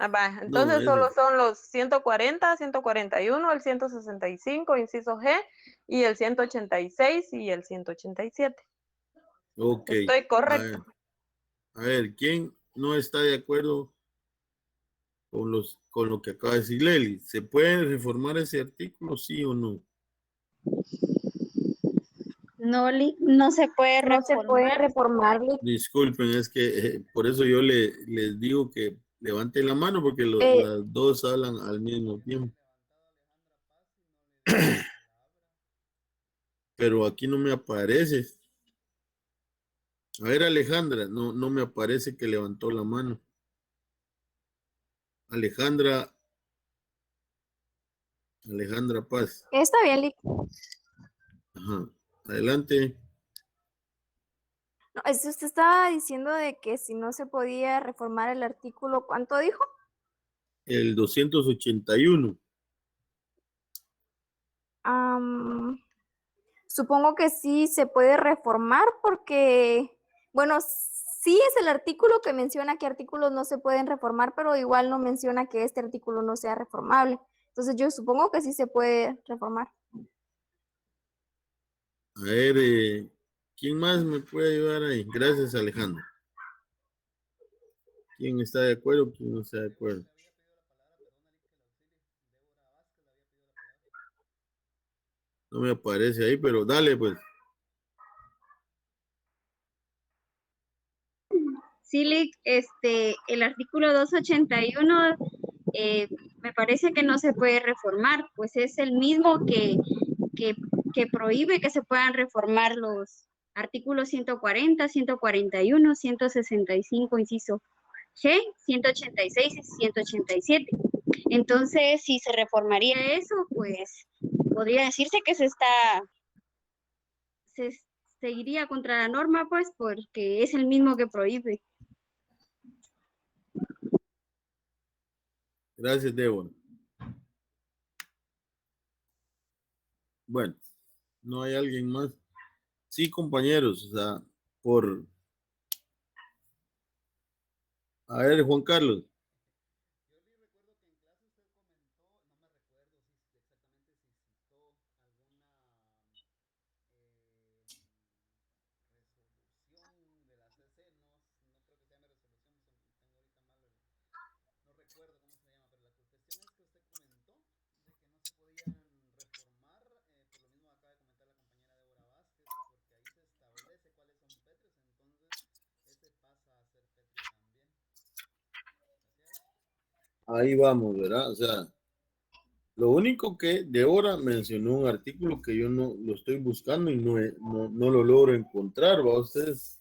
Va, No, entonces solo son los 140, 141, el 165, inciso G, y el 186 y el 187. Ok. Estoy correcto. A ver, ¿quién no está de acuerdo con lo que acaba de decir Leli? ¿Se puede reformar ese artículo, sí o no? No, Lick, no se puede No se puede reformar. reformar, Lick. Disculpen, es que por eso yo les digo que levanten la mano porque Eh, las dos hablan al mismo tiempo. Pero aquí no me aparece. A ver, Alejandra, no me aparece que levantó la mano. Alejandra Paz. Está bien, Lick. Ajá. Adelante. No, usted estaba diciendo de que si no se podía reformar el artículo, ¿cuánto dijo? El 281. Supongo que sí se puede reformar porque, bueno, sí es el artículo que menciona que artículos no se pueden reformar, pero igual no menciona que este artículo no sea reformable. Entonces yo supongo que sí se puede reformar. A ver, ¿quién más me puede ayudar ahí? Gracias, Alejandro. ¿Quién está de acuerdo? ¿Quién no está de acuerdo? No me aparece ahí, pero dale, pues. Sí, Lick, el artículo 281 me parece que no se puede reformar, pues es el mismo que prohíbe que se puedan reformar los artículos 140, 141, 165, inciso G, 186 y 187. Entonces, si se reformaría eso, pues podría decirse que se seguiría contra la norma, pues, porque es el mismo que prohíbe. Gracias, Débora. Bueno, no hay alguien más. Sí, compañeros, o sea, a ver, Juan Carlos. Ahí vamos, ¿verdad? O sea, lo único que Débora mencionó un artículo que yo no lo estoy buscando y no lo logro encontrar, ¿va ustedes?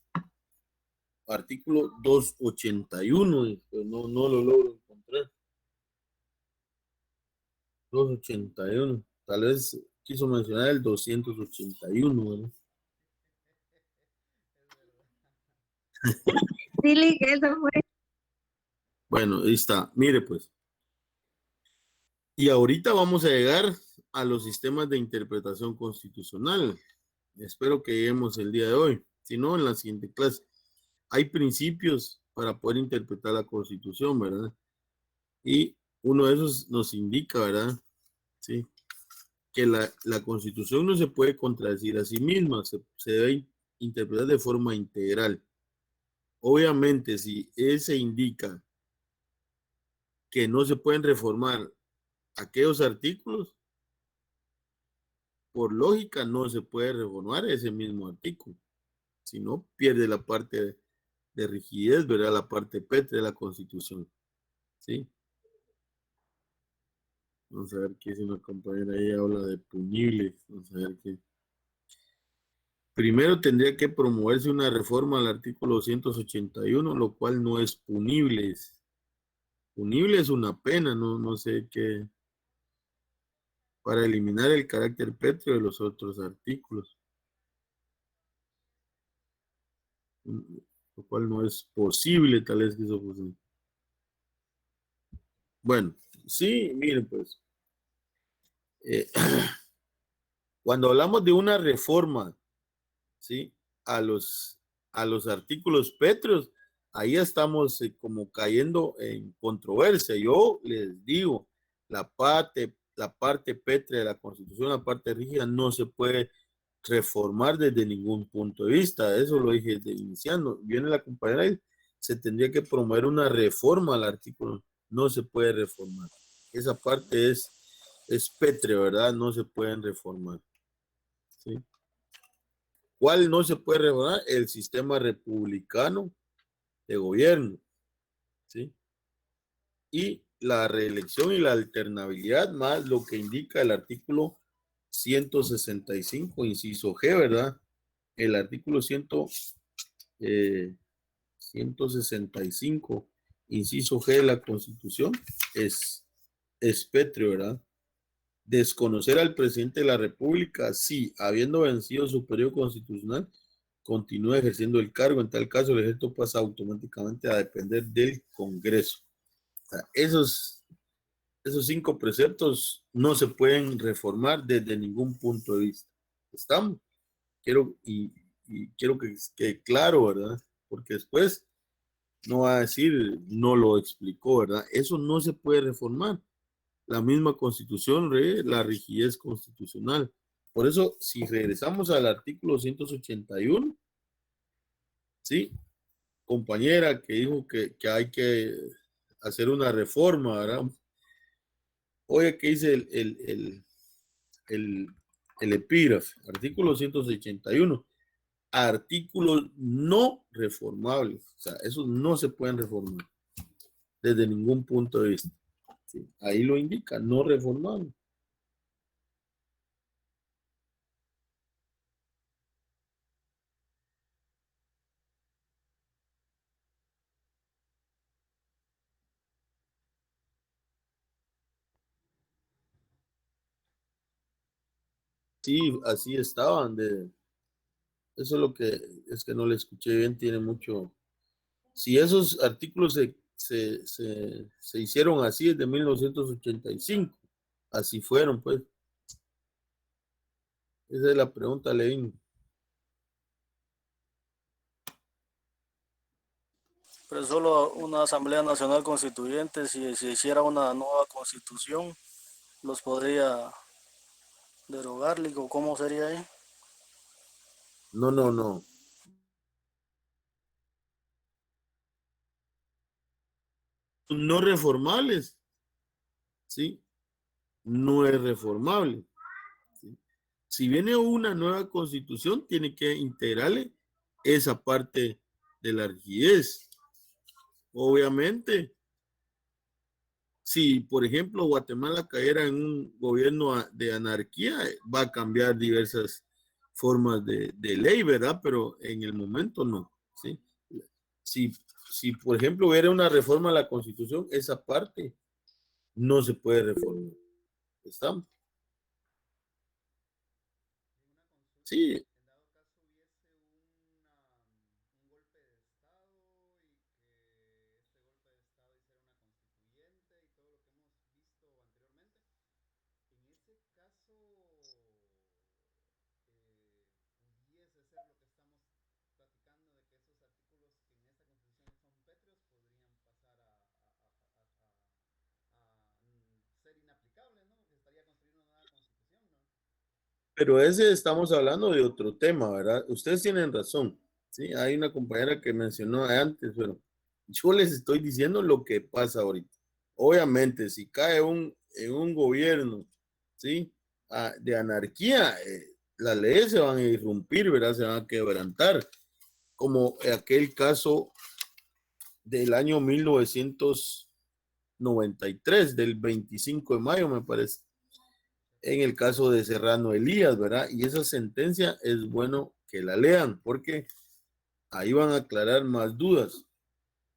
Artículo 281, pues no lo logro encontrar. 281, tal vez quiso mencionar el 281, ¿verdad? Sí, eso fue. Bueno, ahí está. Mire, pues. Y ahorita vamos a llegar a los sistemas de interpretación constitucional. Espero que lleguemos el día de hoy. Si no, en la siguiente clase. Hay principios para poder interpretar la Constitución, ¿verdad? Y uno de esos nos indica, ¿verdad? Sí. Que la Constitución no se puede contradecir a sí misma, se debe interpretar de forma integral. Obviamente, si se indica que no se pueden reformar aquellos artículos, por lógica no se puede reformar ese mismo artículo, si no pierde la parte de rigidez, ¿verdad? La parte pétrea de la Constitución, ¿sí? Vamos a ver qué si una compañera ahí habla de punibles, vamos a ver qué. Primero tendría que promoverse una reforma al artículo 281, lo cual no es punible. Punible es una pena, no sé qué, para eliminar el carácter pétreo de los otros artículos, lo cual no es posible, tal vez que eso fuese. Bueno, sí, miren pues, cuando hablamos de una reforma, ¿sí? A los artículos pétreos, ahí estamos como cayendo en controversia. Yo les digo, la parte pétrea de la Constitución, la parte rígida, no se puede reformar desde ningún punto de vista. Eso lo dije desde iniciando. Viene la compañera y se tendría que promover una reforma al artículo. No se puede reformar. Esa parte es pétrea, ¿verdad? No se pueden reformar. ¿Sí? ¿Cuál no se puede reformar? El sistema republicano de gobierno, ¿sí? Y la reelección y la alternabilidad, más lo que indica el artículo 165, inciso G, ¿verdad? El artículo 165, inciso G de la Constitución es pétreo, ¿verdad? Desconocer al presidente de la República, sí, habiendo vencido su periodo constitucional, continúa ejerciendo el cargo. En tal caso, el ejército pasa automáticamente a depender del Congreso. O sea, esos 5 preceptos no se pueden reformar desde ningún punto de vista. ¿Estamos? Quiero que quede claro, ¿verdad? Porque después no va a decir, no lo explicó, ¿verdad? Eso no se puede reformar. La misma Constitución, la rigidez constitucional. Por eso, si regresamos al artículo 181, ¿sí? Compañera que dijo que hay que hacer una reforma, ¿verdad? Oye, ¿qué dice el epígrafe? Artículo 181. Artículos no reformables. O sea, esos no se pueden reformar desde ningún punto de vista. ¿sí? Ahí lo indica, no reformable. Sí, así estaban. Eso es lo que es que no le escuché bien, tiene mucho. Si esos artículos se hicieron así desde 1985, así fueron, pues. Esa es la pregunta, Levin. Pero solo una Asamblea Nacional Constituyente, si se hiciera una nueva constitución, los podría derogar, ¿o cómo sería ahí? No, no, no. No reformables, ¿sí? No es reformable. ¿Sí? Si viene una nueva constitución, tiene que integrarle esa parte de la rigidez. Obviamente, si, por ejemplo, Guatemala cayera en un gobierno de anarquía, va a cambiar diversas formas de ley, ¿verdad? Pero en el momento no, ¿sí? Si, si, por ejemplo, hubiera una reforma a la Constitución, esa parte no se puede reformar. ¿Estamos? Sí, pero ese estamos hablando de otro tema, ¿verdad? Ustedes tienen razón, ¿sí? Hay una compañera que mencionó antes, pero yo les estoy diciendo lo que pasa ahorita. Obviamente, si cae en un gobierno, ¿sí? De anarquía, las leyes se van a irrumpir, ¿verdad? Se van a quebrantar, como aquel caso del año 1993, del 25 de mayo, me parece, en el caso de Serrano Elías, ¿verdad? Y esa sentencia es bueno que la lean, porque ahí van a aclarar más dudas.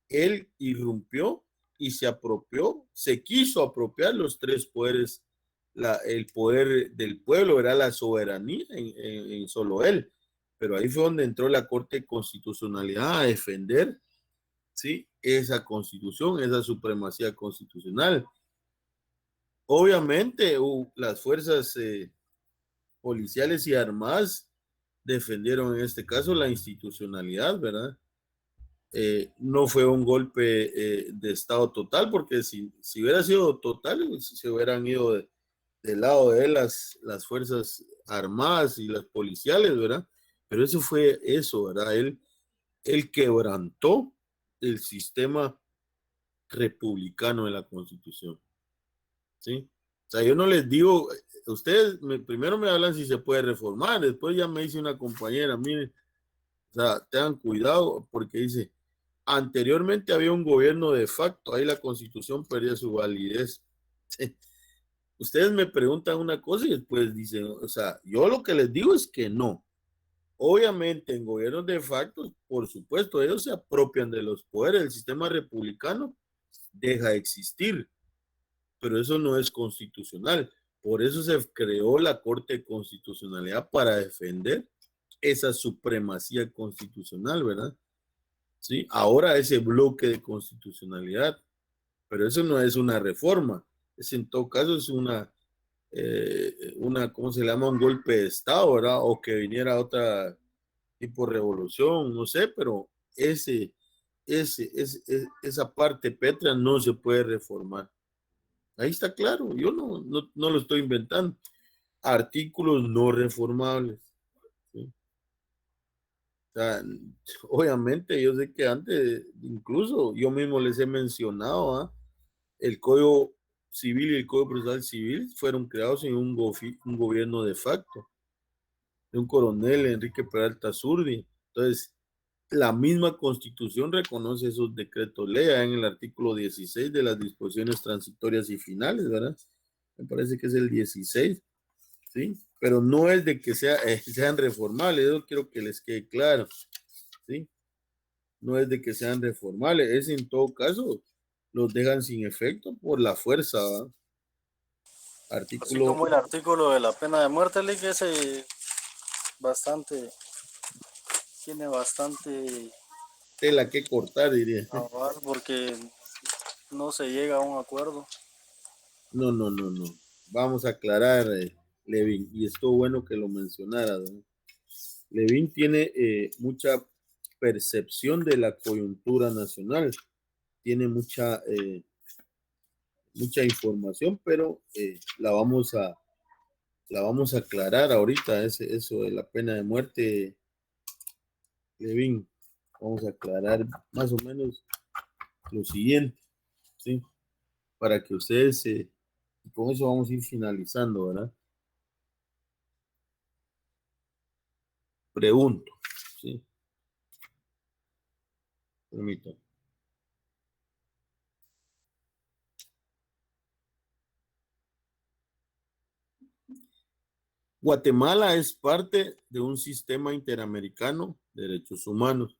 Él irrumpió y se apropió, se quiso apropiar los tres poderes, el poder del pueblo, era la soberanía en solo él. Pero ahí fue donde entró la Corte de Constitucionalidad a defender, ¿sí? Esa constitución, esa supremacía constitucional. Obviamente, las fuerzas policiales y armadas defendieron en este caso la institucionalidad, ¿verdad? No fue un golpe de Estado total, porque si hubiera sido total, se hubieran ido del lado de él las fuerzas armadas y las policiales, ¿verdad? Pero eso fue eso, ¿verdad? Él quebrantó el sistema republicano de la Constitución, ¿sí? O sea, yo no les digo, ustedes primero me hablan si se puede reformar, después ya me dice una compañera, miren, o sea, tengan cuidado porque dice, anteriormente había un gobierno de facto, ahí la Constitución perdía su validez. Sí. Ustedes me preguntan una cosa y después dicen, o sea, yo lo que les digo es que no. Obviamente en gobiernos de facto, por supuesto, ellos se apropian de los poderes, el sistema republicano deja de existir, pero eso no es constitucional. Por eso se creó la Corte de Constitucionalidad para defender esa supremacía constitucional, ¿verdad? Sí, ahora ese bloque de constitucionalidad, pero eso no es una reforma, es en todo caso es ¿cómo se llama? Un golpe de Estado, ¿verdad? O que viniera otra tipo de revolución, no sé, pero esa parte Petra no se puede reformar. Ahí está claro, yo no lo estoy inventando. Artículos no reformables. ¿Sí? O sea, obviamente yo sé que antes, incluso yo mismo les he mencionado, ¿ah? El Código Civil y el Código Procesal Civil fueron creados en un gobierno de facto, de un coronel Enrique Peralta Zurdi. Entonces, La misma Constitución reconoce esos decretos ley en el artículo 16 de las disposiciones transitorias y finales, ¿verdad? Me parece que es el 16, ¿sí? Pero no es de que sean reformables, eso quiero que les quede claro, ¿sí? No es de que sean reformables, es en todo caso, los dejan sin efecto por la fuerza, ¿verdad? Así Artículo, como el artículo de la pena de muerte, Lick, ese tiene bastante tela que cortar, diría. aval porque no se llega a un acuerdo. No. Vamos a aclarar, Levin, y esto bueno que lo mencionara, ¿no? Levin tiene mucha percepción de la coyuntura nacional, tiene mucha información, pero la vamos a aclarar ahorita, eso de la pena de muerte, Levin. Vamos a aclarar más o menos lo siguiente, ¿sí? Para que ustedes, con eso vamos a ir finalizando, ¿verdad? Pregunto, ¿sí? Permítanme. Guatemala es parte de un sistema interamericano de derechos humanos.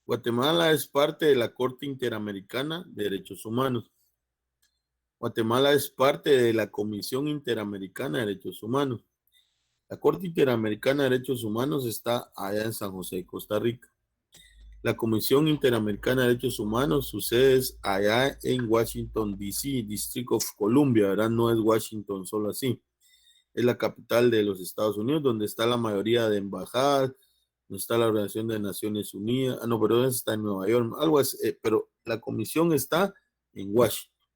Guatemala es parte de la Corte Interamericana de Derechos Humanos. Guatemala es parte de la Comisión Interamericana de Derechos Humanos. La Corte Interamericana de Derechos Humanos está allá en San José, Costa Rica. La Comisión Interamericana de Derechos Humanos, su sede es allá en Washington, D.C., District of Columbia, ¿verdad? No es Washington solo así. Es la capital de los Estados Unidos, donde está la mayoría de embajadas, donde está la Organización de Naciones Unidas. No, pero está en Nueva York, algo así, pero la comisión está en Washington.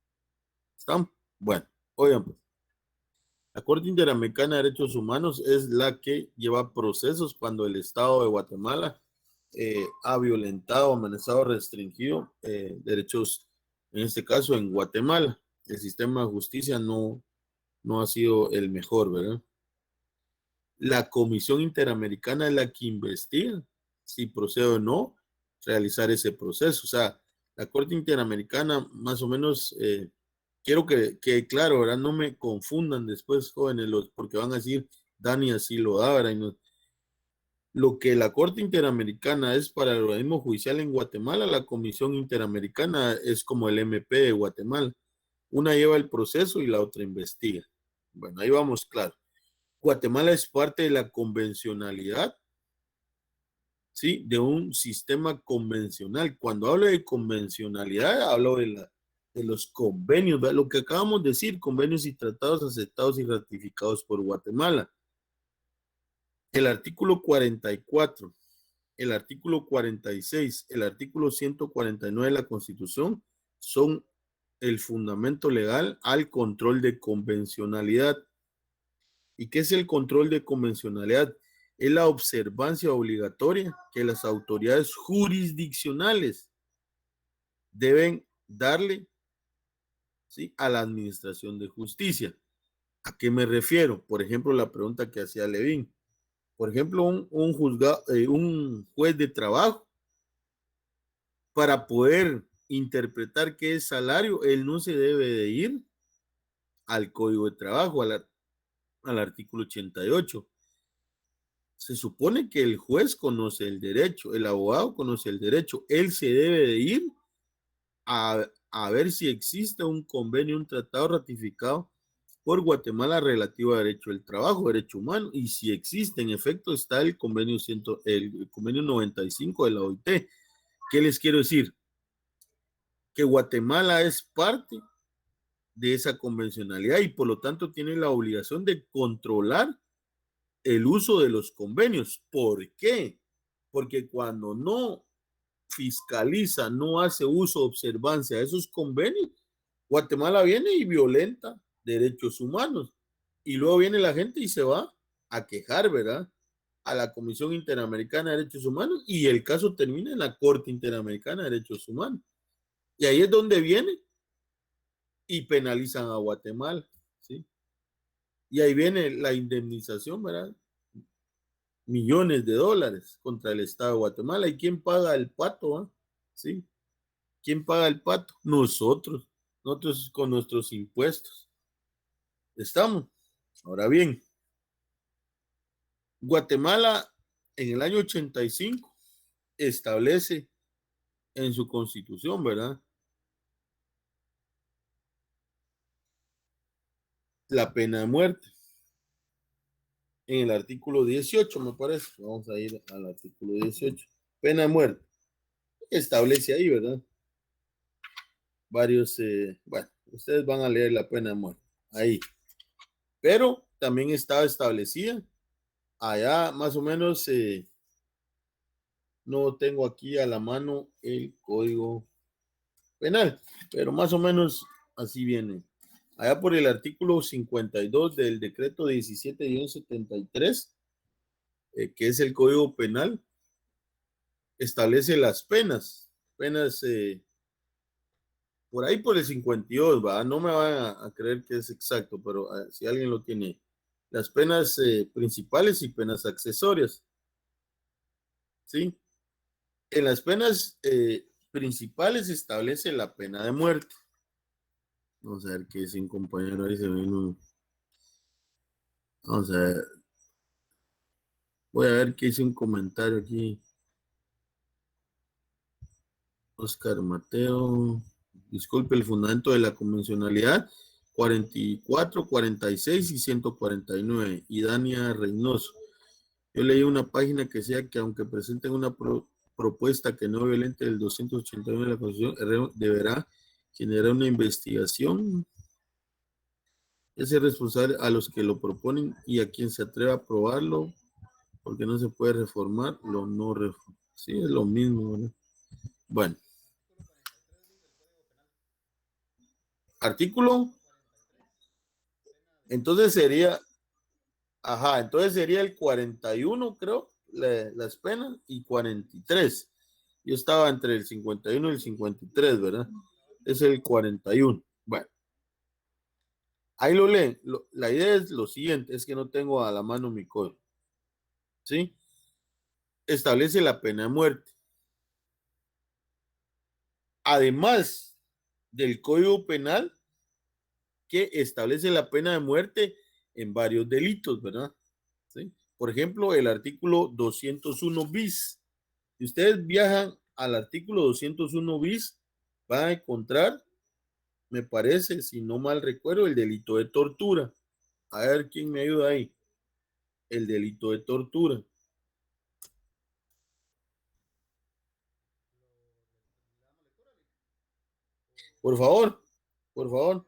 ¿Están? Bueno, oigan, pues. La Corte Interamericana de Derechos Humanos es la que lleva procesos cuando el Estado de Guatemala ha violentado, amenazado, restringido derechos, en este caso en Guatemala. El sistema de justicia no ha sido el mejor, ¿verdad? La Comisión Interamericana es la que investiga si procede o no realizar ese proceso. O sea, la Corte Interamericana, más o menos, quiero que claro, ¿verdad? No me confundan después, jóvenes, porque van a decir, Dani así lo da, ¿verdad? Y no, lo que la Corte Interamericana es para el organismo judicial en Guatemala, la Comisión Interamericana es como el MP de Guatemala. Una lleva el proceso y la otra investiga. Bueno, ahí vamos, claro. Guatemala es parte de la convencionalidad, ¿sí? De un sistema convencional. Cuando hablo de convencionalidad, hablo de los convenios, ¿verdad? Lo que acabamos de decir, convenios y tratados aceptados y ratificados por Guatemala. El artículo 44, el artículo 46, el artículo 149 de la Constitución son el fundamento legal al control de convencionalidad. ¿Y qué es el control de convencionalidad? Es la observancia obligatoria que las autoridades jurisdiccionales deben darle, ¿sí?, a la administración de justicia. ¿A qué me refiero? Por ejemplo, la pregunta que hacía Levin. Por ejemplo, un juez de trabajo, para poder interpretar qué es salario, él no se debe de ir al Código de Trabajo, al artículo 88. Se supone que el juez conoce el derecho, el abogado conoce el derecho. Él se debe de ir a ver si existe un convenio, un tratado ratificado por Guatemala relativo a derecho del trabajo, derecho humano, y si existe, en efecto, está el convenio 95 de la OIT. ¿Qué les quiero decir? Que Guatemala es parte de esa convencionalidad y por lo tanto tiene la obligación de controlar el uso de los convenios. ¿Por qué? Porque cuando no fiscaliza, no hace uso, observancia de esos convenios, Guatemala viene y violenta derechos humanos. Y luego viene la gente y se va a quejar, ¿verdad?, a la Comisión Interamericana de Derechos Humanos y el caso termina en la Corte Interamericana de Derechos Humanos. Y ahí es donde viene y penalizan a Guatemala, ¿sí? Y ahí viene la indemnización, ¿verdad? millones de dólares contra el Estado de Guatemala. ¿Y quién paga el pato? ¿Ah? ¿Sí? ¿Quién paga el pato? Nosotros con nuestros impuestos. ¿Estamos? Ahora bien, Guatemala en el año 85 establece en su constitución, ¿verdad?, la pena de muerte. En el artículo 18, me parece. Vamos a ir al artículo 18. Pena de muerte. Establece ahí, ¿verdad? Varios, bueno, ustedes van a leer la pena de muerte. Ahí. Pero también estaba establecida allá más o menos, no tengo aquí a la mano el código penal, pero más o menos así viene. Allá por el artículo 52 del decreto 17-73, que es el código penal, establece las penas por ahí por el 52, ¿va? No me van a creer que es exacto, pero si alguien lo tiene, las penas principales y penas accesorias, ¿sí? En las penas principales se establece la pena de muerte. Vamos a ver qué dice un compañero ahí, se vino. Vamos a ver. Voy a ver qué dice un comentario aquí. Oscar Mateo. Disculpe, el fundamento de la convencionalidad 44, 46 y 149. Y Dania Reynoso. Yo leí una página que decía que aunque presenten una propuesta que no violente el 281 de la Constitución, deberá generar una investigación. Es responsable a los que lo proponen y a quien se atreva a aprobarlo, porque no se puede reformar lo no reformado. Sí, es lo mismo, ¿verdad? Bueno. Artículo. Entonces sería, entonces sería el 41, creo, las penas, y 43. Yo estaba entre el 51 y el 53, ¿verdad? Es el 41. Bueno. Ahí lo leen. La idea es lo siguiente, es que no tengo a la mano mi código. ¿Sí? Establece la pena de muerte. Además del Código Penal, que establece la pena de muerte en varios delitos, ¿verdad? ¿Sí? Por ejemplo, el artículo 201 bis. Si ustedes viajan al artículo 201 bis, van a encontrar, me parece, si no mal recuerdo, el delito de tortura. A ver quién me ayuda ahí. El delito de tortura. Por favor, por favor.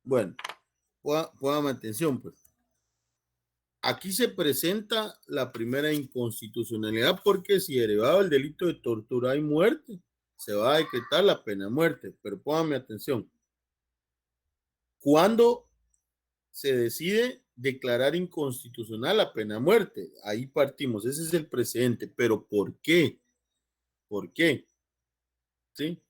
Bueno, póngame atención, pues. Aquí se presenta la primera inconstitucionalidad porque si derivado del delito de tortura hay muerte, se va a decretar la pena de muerte. Pero póngame atención. ¿Cuándo se decide declarar inconstitucional la pena de muerte? Ahí partimos. Ese es el precedente. Pero ¿por qué? ¿Por qué? ¿Sí?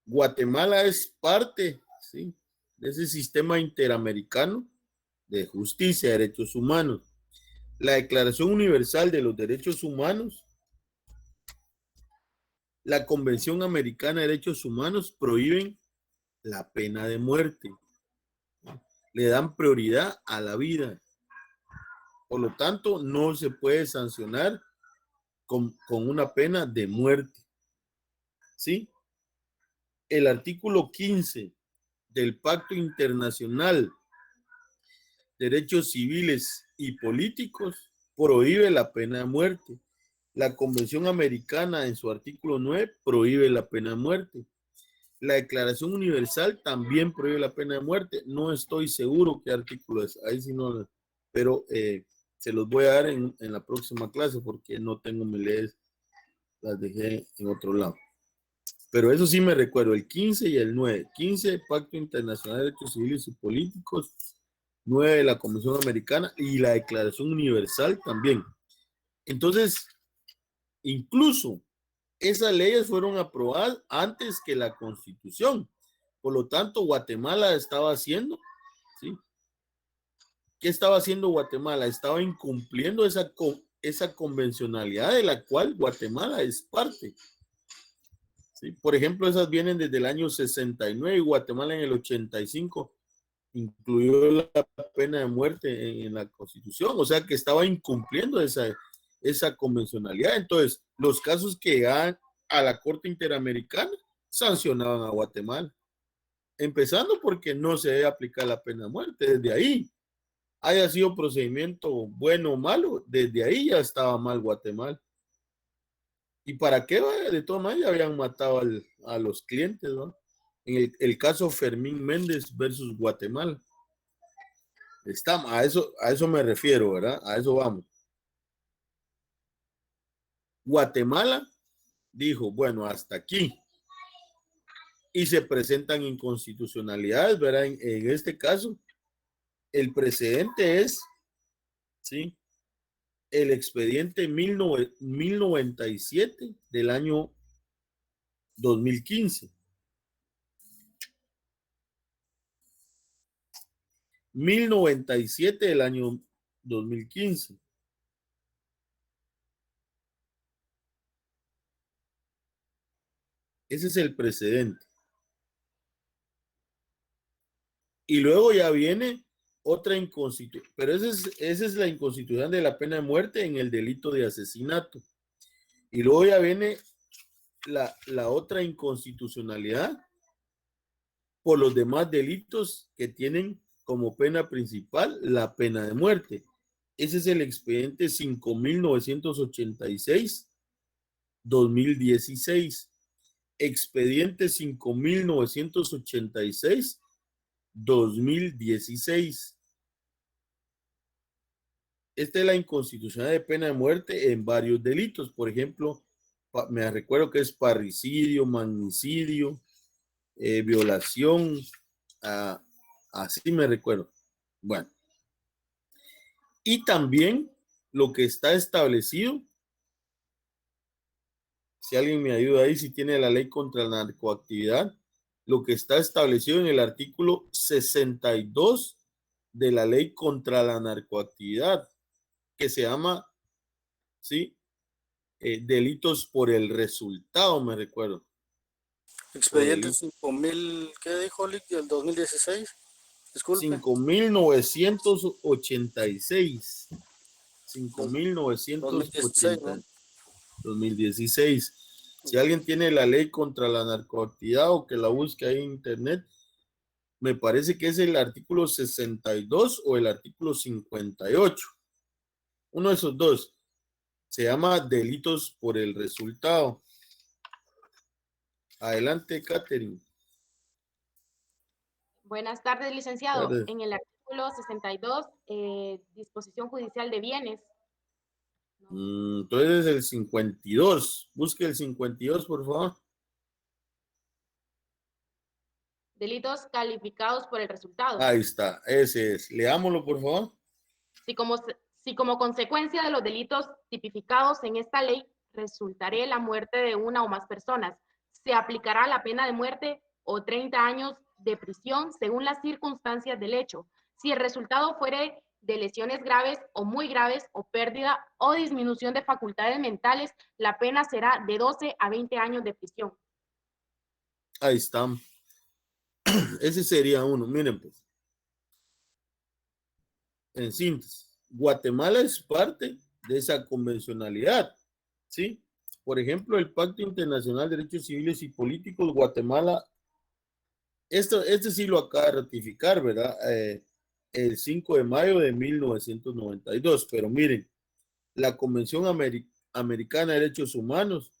Guatemala es parte, ¿sí?, de ese sistema interamericano de justicia y derechos humanos. La Declaración Universal de los Derechos Humanos, la Convención Americana de Derechos Humanos prohíben la pena de muerte. Le dan prioridad a la vida. Por lo tanto, no se puede sancionar con una pena de muerte. ¿Sí? El artículo 15 del Pacto Internacional de Derechos Civiles y Políticos prohíbe la pena de muerte. La Convención Americana en su artículo 9 prohíbe la pena de muerte. La Declaración Universal también prohíbe la pena de muerte. No estoy seguro qué artículo es. Ahí sí no, pero se los voy a dar en la próxima clase porque no tengo mis leyes, las dejé en otro lado. Pero eso sí me recuerdo, el 15 y el 9. 15, Pacto Internacional de Derechos Civiles y Políticos. 9, la Convención Americana y la Declaración Universal también. Entonces, incluso esas leyes fueron aprobadas antes que la Constitución. Por lo tanto, Guatemala estaba haciendo, ¿sí? ¿Qué estaba haciendo Guatemala? Estaba incumpliendo esa convencionalidad de la cual Guatemala es parte. ¿Sí? Por ejemplo, esas vienen desde el año 69 y Guatemala en el 85 incluyó la pena de muerte en la Constitución. O sea que estaba incumpliendo esa convencionalidad. Entonces, los casos que llegaban a la Corte Interamericana sancionaban a Guatemala. Empezando porque no se debe aplicar la pena de muerte. Desde ahí, haya sido procedimiento bueno o malo, desde ahí ya estaba mal Guatemala. ¿Y para qué? De todas maneras, ya habían matado a los clientes, ¿no? En el caso Fermín Méndez versus Guatemala. A eso me refiero, ¿verdad? A eso vamos. Guatemala dijo, bueno, hasta aquí. Y se presentan inconstitucionalidades, ¿verdad? En este caso, el precedente es, ¿sí?, el expediente 1097 del año 2015. 1097 del año 2015. Ese es el precedente. Y luego ya viene otra inconstitucionalidad, pero esa es la inconstitucionalidad de la pena de muerte en el delito de asesinato. Y luego ya viene la otra inconstitucionalidad por los demás delitos que tienen como pena principal la pena de muerte. Ese es el expediente 5986-2016. Expediente 5986-2016. Esta es la inconstitucionalidad de pena de muerte en varios delitos. Por ejemplo, me recuerdo que es parricidio, magnicidio, violación, así me recuerdo. Bueno. Y también lo que está establecido, si alguien me ayuda ahí, si tiene la ley contra la narcoactividad, lo que está establecido en el artículo 62 de la ley contra la narcoactividad, que se llama, ¿sí?, delitos por el resultado, me recuerdo. Expediente 5000, ¿qué dijo Lick del 2016? Disculpe. 5986. 5980. 2016. Si alguien tiene la ley contra la narcoactividad o que la busque ahí en internet, me parece que es el artículo 62 o el artículo 58. Uno de esos dos. Se llama delitos por el resultado. Adelante, Catherine. Buenas tardes, licenciado. Tardes. En el artículo 62, disposición judicial de bienes. Entonces el 52. Busque el 52, por favor. Delitos calificados por el resultado. Ahí está, ese es. Leámoslo, por favor. Si como consecuencia de los delitos tipificados en esta ley resultaré la muerte de una o más personas, se aplicará la pena de muerte o 30 años de prisión según las circunstancias del hecho. Si el resultado fuere de lesiones graves o muy graves o pérdida o disminución de facultades mentales, la pena será de 12 a 20 años de prisión. Ahí está. Ese sería uno. Miren, pues. En síntesis, Guatemala es parte de esa convencionalidad, ¿sí? Por ejemplo, el Pacto Internacional de Derechos Civiles y Políticos, Guatemala, este sí lo acaba de ratificar, ¿verdad? El 5 de mayo de 1992, pero miren, la Convención Americana de Derechos Humanos,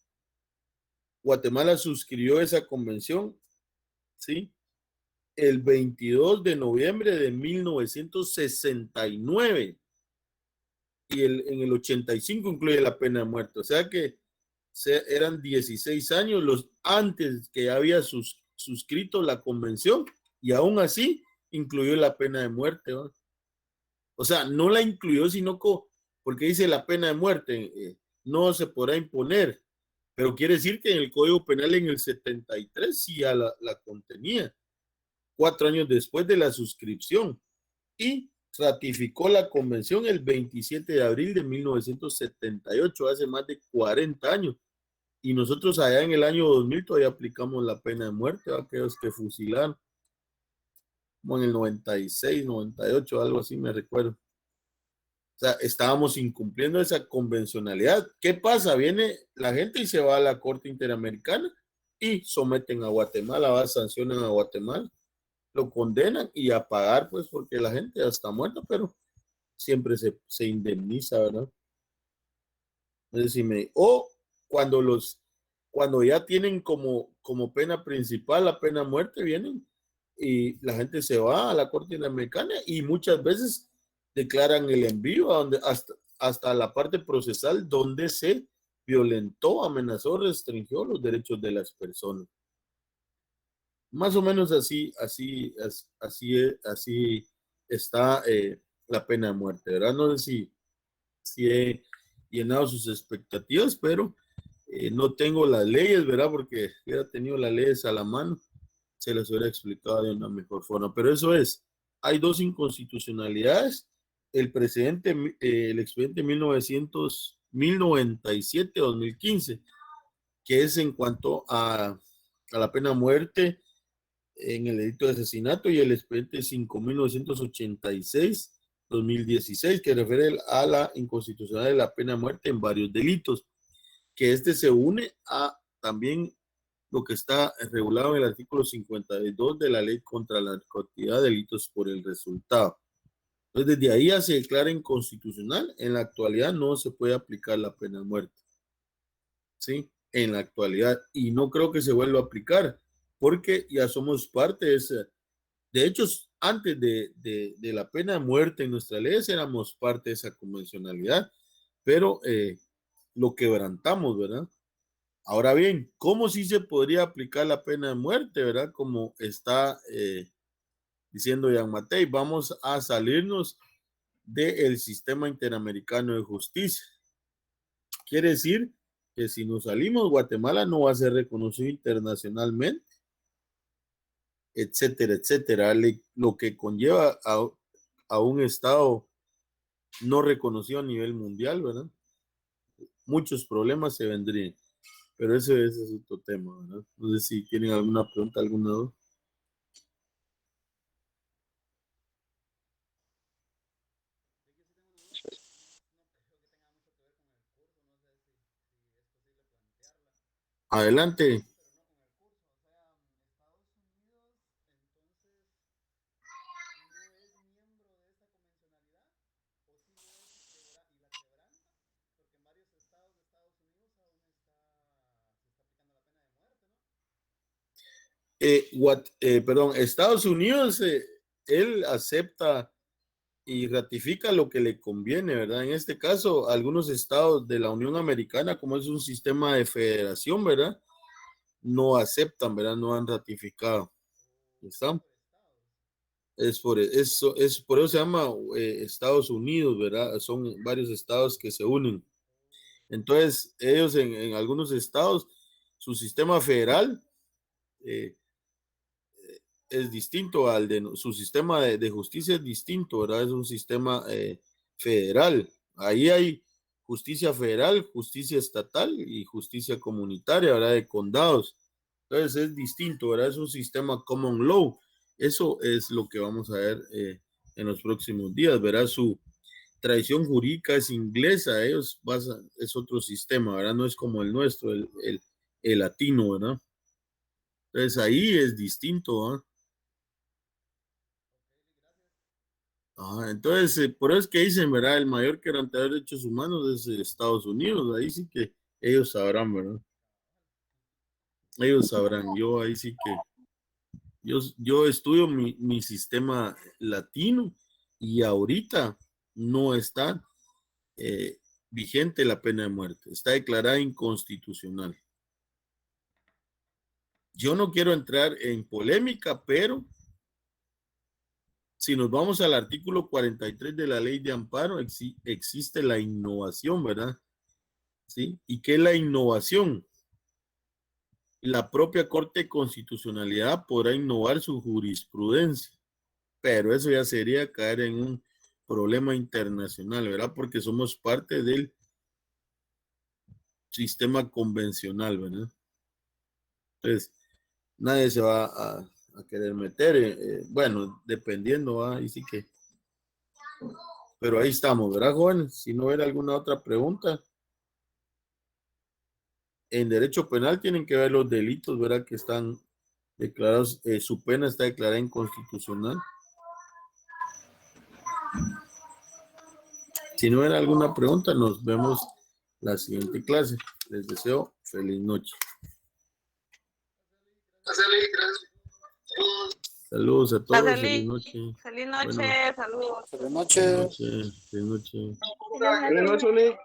Guatemala suscribió esa convención, ¿sí? El 22 de noviembre de 1969 y en el 85 incluye la pena de muerte, o sea que eran 16 años los antes que había suscrito la convención y aún así incluyó la pena de muerte, ¿no? O sea, no la incluyó, sino porque dice la pena de muerte, no se podrá imponer, pero quiere decir que en el Código Penal en el 73 sí ya la contenía, 4 años después de la suscripción, y ratificó la convención el 27 de abril de 1978, hace más de 40 años. Y nosotros allá en el año 2000 todavía aplicamos la pena de muerte a aquellos que fusilaron, como en el 96, 98, algo así me recuerdo. O sea, estábamos incumpliendo esa convencionalidad. ¿Qué pasa? Viene la gente y se va a la Corte Interamericana y someten a Guatemala, sancionan a Guatemala, lo condenan y a pagar, pues, porque la gente ya está muerta, pero siempre se indemniza, ¿verdad? Es decir, o cuando ya tienen como pena principal la pena de muerte, vienen y la gente se va a la Corte Interamericana y muchas veces declaran el envío a donde, hasta la parte procesal donde se violentó, amenazó, restringió los derechos de las personas. Más o menos así está la pena de muerte, ¿verdad? No sé si he llenado sus expectativas, pero no tengo las leyes, ¿verdad? Porque hubiera tenido las leyes a la mano, se las hubiera explicado de una mejor forma. Pero eso es, hay dos inconstitucionalidades. El expediente 1097-2015, que es en cuanto a la pena de muerte en el delito de asesinato, y el expediente 5.986-2016, que refiere a la inconstitucionalidad de la pena de muerte en varios delitos, que se une a también lo que está regulado en el artículo 52 de la Ley contra la Narcoactividad, delitos por el resultado. Entonces, desde ahí ya se declara inconstitucional. En la actualidad no se puede aplicar la pena de muerte, ¿sí? En la actualidad, y no creo que se vuelva a aplicar, porque ya somos parte de esa. De hecho, antes de la pena de muerte en nuestras leyes éramos parte de esa convencionalidad, pero lo quebrantamos, ¿verdad? Ahora bien, ¿cómo sí se podría aplicar la pena de muerte, verdad? Como está diciendo Jean Matei, vamos a salirnos del sistema interamericano de justicia. Quiere decir que si nos salimos, Guatemala no va a ser reconocido internacionalmente, etcétera, etcétera, lo que conlleva a un Estado no reconocido a nivel mundial, ¿verdad? Muchos problemas se vendrían, pero ese es otro tema, ¿verdad? No sé si tienen alguna pregunta, alguna duda. Adelante. Perdón, Estados Unidos, él acepta y ratifica lo que le conviene, ¿verdad? En este caso, algunos estados de la Unión Americana, como es un sistema de federación, ¿verdad? No aceptan, ¿verdad? No han ratificado. ¿Está? Por eso se llama Estados Unidos, ¿verdad? Son varios estados que se unen. Entonces, ellos en algunos estados su sistema federal es distinto al de su sistema de justicia, es distinto, ¿verdad? Es un sistema federal. Ahí hay justicia federal, justicia estatal y justicia comunitaria, ¿verdad? De condados. Entonces es distinto, ¿verdad? Es un sistema common law. Eso es lo que vamos a ver en los próximos días, ¿verdad? Su tradición jurídica es inglesa, ellos es otro sistema, ¿verdad? No es como el nuestro, el latino, ¿verdad? Entonces ahí es distinto, ¿verdad? Entonces, por eso es que dicen, ¿verdad? El mayor quebrantador de derechos humanos es Estados Unidos. Ahí sí que ellos sabrán, ¿verdad? Ellos sabrán. Yo ahí sí que... Yo estudio mi sistema latino y ahorita no está vigente la pena de muerte. Está declarada inconstitucional. Yo no quiero entrar en polémica, pero si nos vamos al artículo 43 de la ley de amparo, existe la innovación, ¿verdad? ¿Sí? ¿Y qué es la innovación? La propia Corte de Constitucionalidad podrá innovar su jurisprudencia, pero eso ya sería caer en un problema internacional, ¿verdad? Porque somos parte del sistema convencional, ¿verdad? Entonces, nadie se va a querer meter, bueno, dependiendo, ahí sí que... Pero ahí estamos, ¿verdad, jóvenes? Si no hubiera alguna otra pregunta. En derecho penal tienen que ver los delitos, ¿verdad? Que están declarados, su pena está declarada inconstitucional. Si no hubiera alguna pregunta, nos vemos la siguiente clase. Les deseo feliz noche. Saludos a todos, feliz noche. Feliz noche, Bueno, saludos. Buenas noches. feliz noche. Buenas noches, Lick.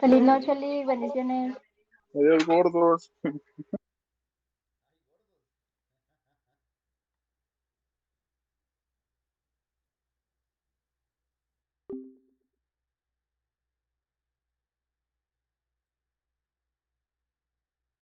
Feliz noche, Lick. Bendiciones. Adiós, gordos.